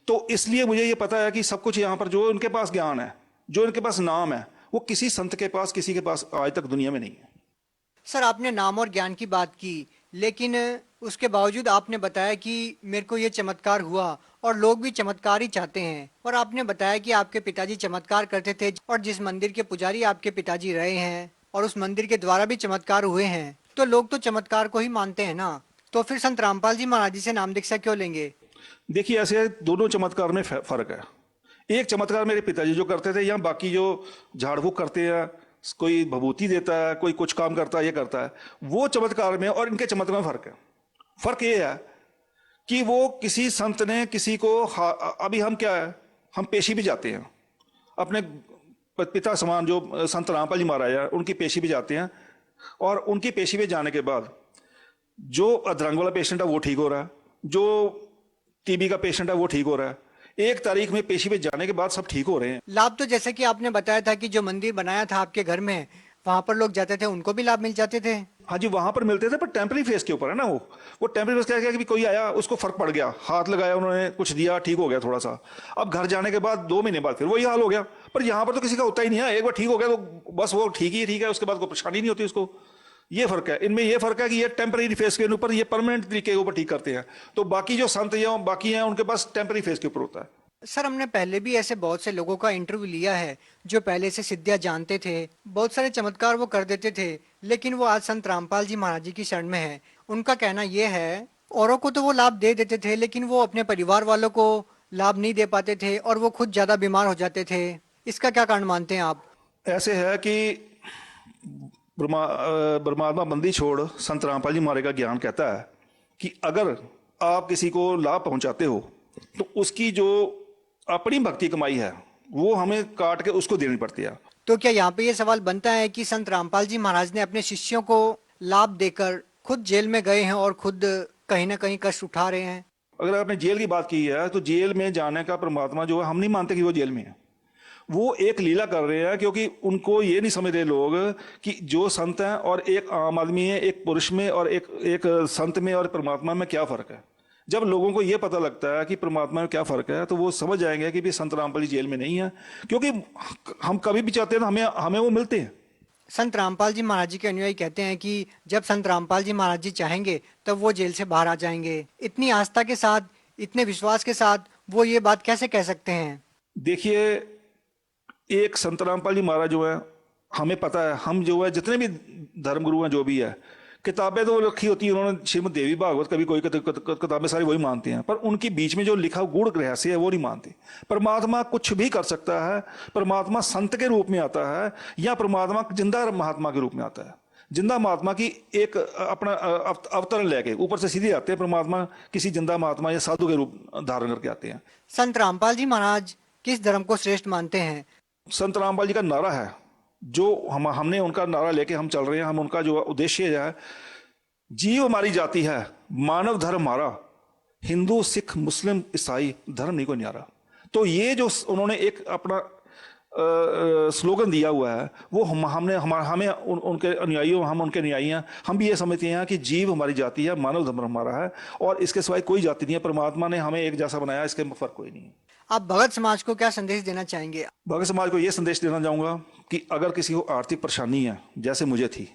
[SPEAKER 4] तो इसलिए मुझे ये पता है कि सब कुछ यहां पर जो उनके पास ज्ञान है, जो उनके पास नाम है, वो किसी संत के पास, किसी के पास आज तक दुनिया में नहीं है।
[SPEAKER 5] सर आपने नाम और ज्ञान की बात की, लेकिन उसके बावजूद आपने बताया कि मेरे को ये चमत्कार हुआ और लोग भी चमत्कार ही चाहते हैं। और आपने बताया कि आपके पिताजी चमत्कार करते थे और जिस मंदिर के पुजारी आपके पिताजी रहे हैं और उस मंदिर के द्वारा भी चमत्कार हुए हैं, तो लोग तो चमत्कार को ही मानते हैं ना। तो फिर संत रामपाल जी महाराज जी से नाम दीक्षा क्यों लेंगे?
[SPEAKER 4] देखिए, ऐसे दोनों चमत्कार में फर्क है। एक चमत्कार मेरे पिताजी जो करते थे, या बाकी जो झाड़ फूक करते हैं, कोई भभूति देता है, कोई कुछ काम करता है, ये करता है, वो चमत्कार में और इनके चमत्कार में फर्क है। फर्क ये है कि वो किसी संत ने किसी को, अभी हम क्या है, हम पेशी भी जाते हैं, अपने पिता समान जो संत रामपाल जी महाराज है उनकी पेशी भी जाते हैं, और उनकी पेशी में जाने के बाद जो अधरंग वाला पेशेंट है वो ठीक हो रहा है, जो टीबी का पेशेंट है वो ठीक हो रहा है। 1 तारीख में पेशी पे जाने के बाद सब ठीक हो रहे हैं।
[SPEAKER 5] लाभ तो जैसे कि आपने बताया था कि जो मंदिर बनाया था आपके घर में, वहां पर लोग जाते थे, उनको भी लाभ मिल जाते थे?
[SPEAKER 4] हाँ जी, वहां पर मिलते थे, पर टेम्पररी फेस के ऊपर है ना। वो टेम्पररी फेस क्या है कि कोई आया, उसको फर्क पड़ गया, हाथ लगाया, उन्होंने कुछ दिया, ठीक हो गया थोड़ा सा। अब घर जाने के बाद 2 महीने बाद फिर वही हाल हो गया। पर यहाँ पर तो किसी का होता ही नहीं है, एक बार ठीक हो गया तो बस वो ठीक ही ठीक है, उसके बाद कोई परेशानी नहीं होती उसको। ये फर्क है इनमें, ये फर्क है कि ये टेम्पररी फेस के ऊपर, ये परमानेंट तरीके के ऊपर ठीक करते हैं। तो बाकी जो संत या बाकी हैं उनके पास टेम्पररी फेस के ऊपर होता है।
[SPEAKER 5] सर हमने पहले भी ऐसे बहुत से लोगों का इंटरव्यू लिया है जो पहले से सिद्धियां जानते थे, बहुत सारे चमत्कार वो कर देते थे, लेकिन वो आज संत रामपाल जी महाराज जी की शरण में है। उनका कहना ये है, औरों को तो वो लाभ दे देते थे, लेकिन वो अपने परिवार वालों को लाभ नहीं दे पाते थे और वो खुद ज्यादा बीमार हो जाते थे। इसका क्या कारण मानते हैं आप?
[SPEAKER 4] ऐसे है कि परमात्मा बंदी छोड़ संत रामपाल जी महाराज का ज्ञान कहता है कि अगर आप किसी को लाभ पहुंचाते हो तो उसकी जो अपनी भक्ति कमाई है वो हमें काट के उसको देनी पड़ती है।
[SPEAKER 5] तो क्या यहाँ पे ये सवाल बनता है कि संत रामपाल जी महाराज ने अपने शिष्यों को लाभ देकर खुद जेल में गए हैं और खुद कहीं ना कहीं कष्ट उठा रहे हैं?
[SPEAKER 4] अगर आपने जेल की बात की है तो जेल में जाने का परमात्मा जो है, हम नहीं मानते कि वो जेल में है। वो एक लीला कर रहे हैं, क्योंकि उनको ये नहीं समझ रहे लोग कि जो संत हैं और एक आम आदमी है, एक पुरुष में और एक संत में और परमात्मा में क्या फर्क है। जब लोगों को ये पता लगता है कि परमात्मा में क्या फर्क है, तो वो समझ जाएंगे कि भी संत रामपाल जी जेल में नहीं है, क्योंकि हम कभी भी चाहते हैं तो हमें वो मिलते हैं।
[SPEAKER 5] संत रामपाल जी महाराज जी के अनुयायी कहते हैं कि जब संत रामपाल जी महाराज जी चाहेंगे तब वो जेल से बाहर आ जाएंगे। इतनी आस्था के साथ, इतने विश्वास के साथ वो ये बात कैसे कह सकते हैं?
[SPEAKER 4] देखिए, एक संत रामपाल जी महाराज जो है, हमें पता है, हम जो है जितने भी धर्मगुरु हैं जो भी है, किताबें तो रखी होती है उन्होंने, श्रीमद् देवी भागवत कभी कोई किताबें सारी वही मानते हैं, पर उनके बीच में जो लिखा गूढ़ रहस्य है वो नहीं मानते। परमात्मा कुछ भी कर सकता है, परमात्मा संत के रूप में आता है या परमात्मा जिंदा महात्मा के रूप में आता है। जिंदा महात्मा की एक अपना अवतरण लेके ऊपर से सीधे आते हैं, परमात्मा किसी जिंदा महात्मा या साधु के रूप धारण करके आते हैं।
[SPEAKER 5] संत रामपाल जी महाराज किस धर्म को श्रेष्ठ मानते हैं?
[SPEAKER 4] संत रामपाल जी का नारा है, जो हमने उनका नारा लेके हम चल रहे हैं, हम उनका जो उद्देश्य है, जीव हमारी जाति है, मानव धर्म हमारा, हिंदू सिख मुस्लिम ईसाई धर्म नहीं को न्यारा। तो ये जो उन्होंने एक अपना स्लोगन दिया हुआ है, वो हमें उनके अनुयायियों, हम उनके अनुयायी हैं, हम भी ये समझते हैं कि जीव हमारी जाति है, मानव धर्म हमारा है, और इसके सिवाय कोई जाति नहीं है। परमात्मा ने हमें एक जैसा बनाया, इसके फर्क कोई नहीं है।
[SPEAKER 5] आप भगत समाज को क्या संदेश देना चाहेंगे?
[SPEAKER 4] भगत समाज को यह संदेश देना चाहूंगा कि अगर किसी को आर्थिक परेशानी है, जैसे मुझे थी,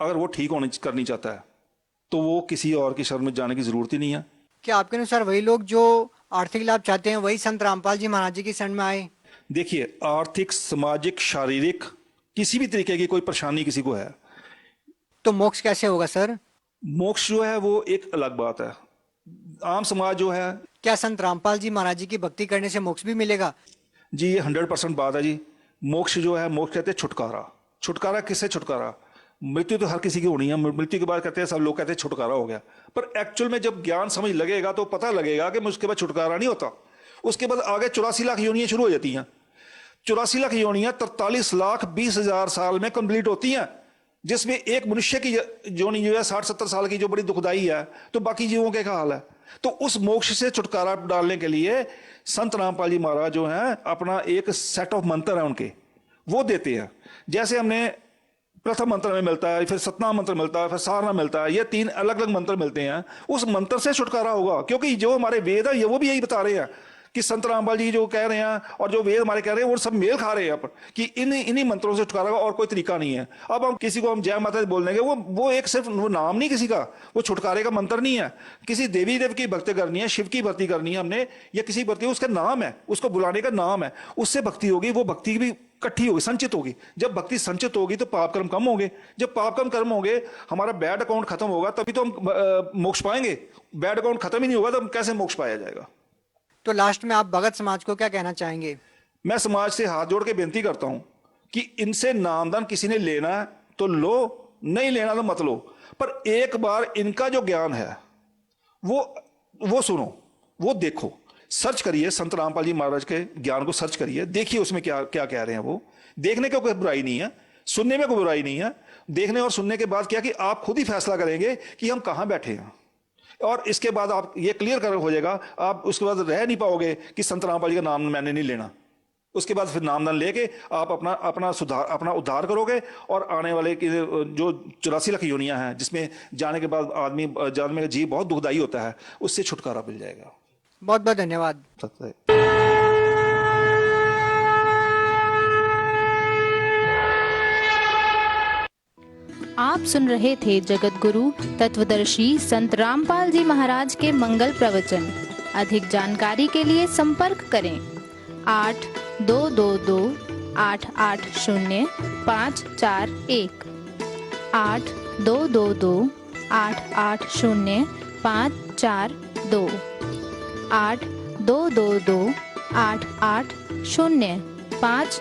[SPEAKER 4] अगर वो ठीक करनी चाहता है तो वो किसी और की शरण में जाने की जरूरत ही नहीं है।
[SPEAKER 5] क्या आपके अनुसार वही लोग जो आर्थिक लाभ चाहते हैं वही संत रामपाल जी महाराज जी की शरण में आए?
[SPEAKER 4] देखिए, आर्थिक, सामाजिक, शारीरिक किसी भी तरीके की कोई परेशानी किसी को है
[SPEAKER 5] तो मोक्ष कैसे होगा सर?
[SPEAKER 4] मोक्ष जो है वो एक अलग बात है। आम समाज जो है,
[SPEAKER 5] क्या संत रामपाल जी महाराज जी की भक्ति करने से मोक्ष भी मिलेगा?
[SPEAKER 4] जी ये 100% बात है जी। मोक्ष जो है, मोक्ष कहते हैं छुटकारा। छुटकारा किससे? छुटकारा, मृत्यु तो हर किसी की होनी है, मृत्यु के बाद कहते हैं, सब लोग कहते हैं छुटकारा हो गया, पर एक्चुअल में जब ज्ञान समझ लगेगा तो पता लगेगा कि उसके बाद छुटकारा नहीं होता। उसके बाद आगे 84 लाख योनियां शुरू हो जाती हैं। 84 लाख योनियां 43,20,000 साल में कंप्लीट होती हैं, जिसमें एक मनुष्य की योनि जो है 60-70 साल की, जो बड़ी दुखदाई है, तो बाकी जीवों के क्या हाल है। तो उस मोक्ष से छुटकारा डालने के लिए संत रामपाल जी महाराज जो हैं, अपना एक सेट ऑफ मंत्र है उनके, वो देते हैं। जैसे हमने प्रथम मंत्र में मिलता है, फिर सतनाम मंत्र मिलता है, फिर सारनाम मिलता है, ये 3 अलग अलग मंत्र मिलते हैं। उस मंत्र से छुटकारा होगा, क्योंकि जो हमारे वेद है वो भी यही बता रहे हैं कि संत रामपाल जी जो कह रहे हैं और जो वेद हमारे कह रहे हैं वो सब मेल खा रहे हैं कि इन्हीं मंत्रों से छुटकारा होगा और कोई तरीका नहीं है। अब हम किसी को हम जय माता दी बोल देंगे, वो एक सिर्फ वो नाम नहीं किसी का, वो छुटकारे का मंत्र नहीं है। किसी देवी देव की भक्ति करनी है, शिव की भक्ति करनी है हमने, या किसी भक्ति, उसका नाम है, उसको बुलाने का नाम है, उससे भक्ति होगी। वो भक्ति भी इकट्ठी होगी, संचित होगी। जब भक्ति संचित होगी तो पाप कर्म कम होंगे। जब पाप कर्म होंगे, हमारा बैड अकाउंट खत्म होगा, तभी तो हम मोक्ष पाएंगे। बैड अकाउंट खत्म ही नहीं होगा तो कैसे मोक्ष पाया जाएगा।
[SPEAKER 5] तो लास्ट में आप भगत समाज को क्या कहना चाहेंगे?
[SPEAKER 4] मैं समाज से हाथ जोड़ के बेनती करता हूं कि इनसे नामदान किसी ने लेना है तो लो, नहीं लेना तो मत लो, पर एक बार इनका जो ज्ञान है वो सुनो, वो देखो, सर्च करिए। संत रामपाल जी महाराज के ज्ञान को सर्च करिए, देखिए उसमें क्या क्या कह रहे हैं। वो देखने का कोई बुराई नहीं है, सुनने में कोई बुराई नहीं है। देखने और सुनने के बाद क्या कि आप खुद ही फैसला करेंगे कि हम कहां बैठे हैं, और इसके बाद आप ये क्लियर कर हो जाएगा। आप उसके बाद रह नहीं पाओगे कि संत रामपाल जी का नाम मैंने नहीं लेना। उसके बाद फिर नामदान लेके आप अपना उद्धार करोगे, और आने वाले की जो 84 लाख योनियां हैं, जिसमें जाने के बाद आदमी जानने का जीव बहुत दुखदाई होता है, उससे छुटकारा मिल जाएगा।
[SPEAKER 5] बहुत बहुत धन्यवाद।
[SPEAKER 6] आप सुन रहे थे जगत गुरु तत्वदर्शी संत रामपाल जी महाराज के मंगल प्रवचन। अधिक जानकारी के लिए संपर्क करें 8222-880-541, 8222-880-542, 8222-880-5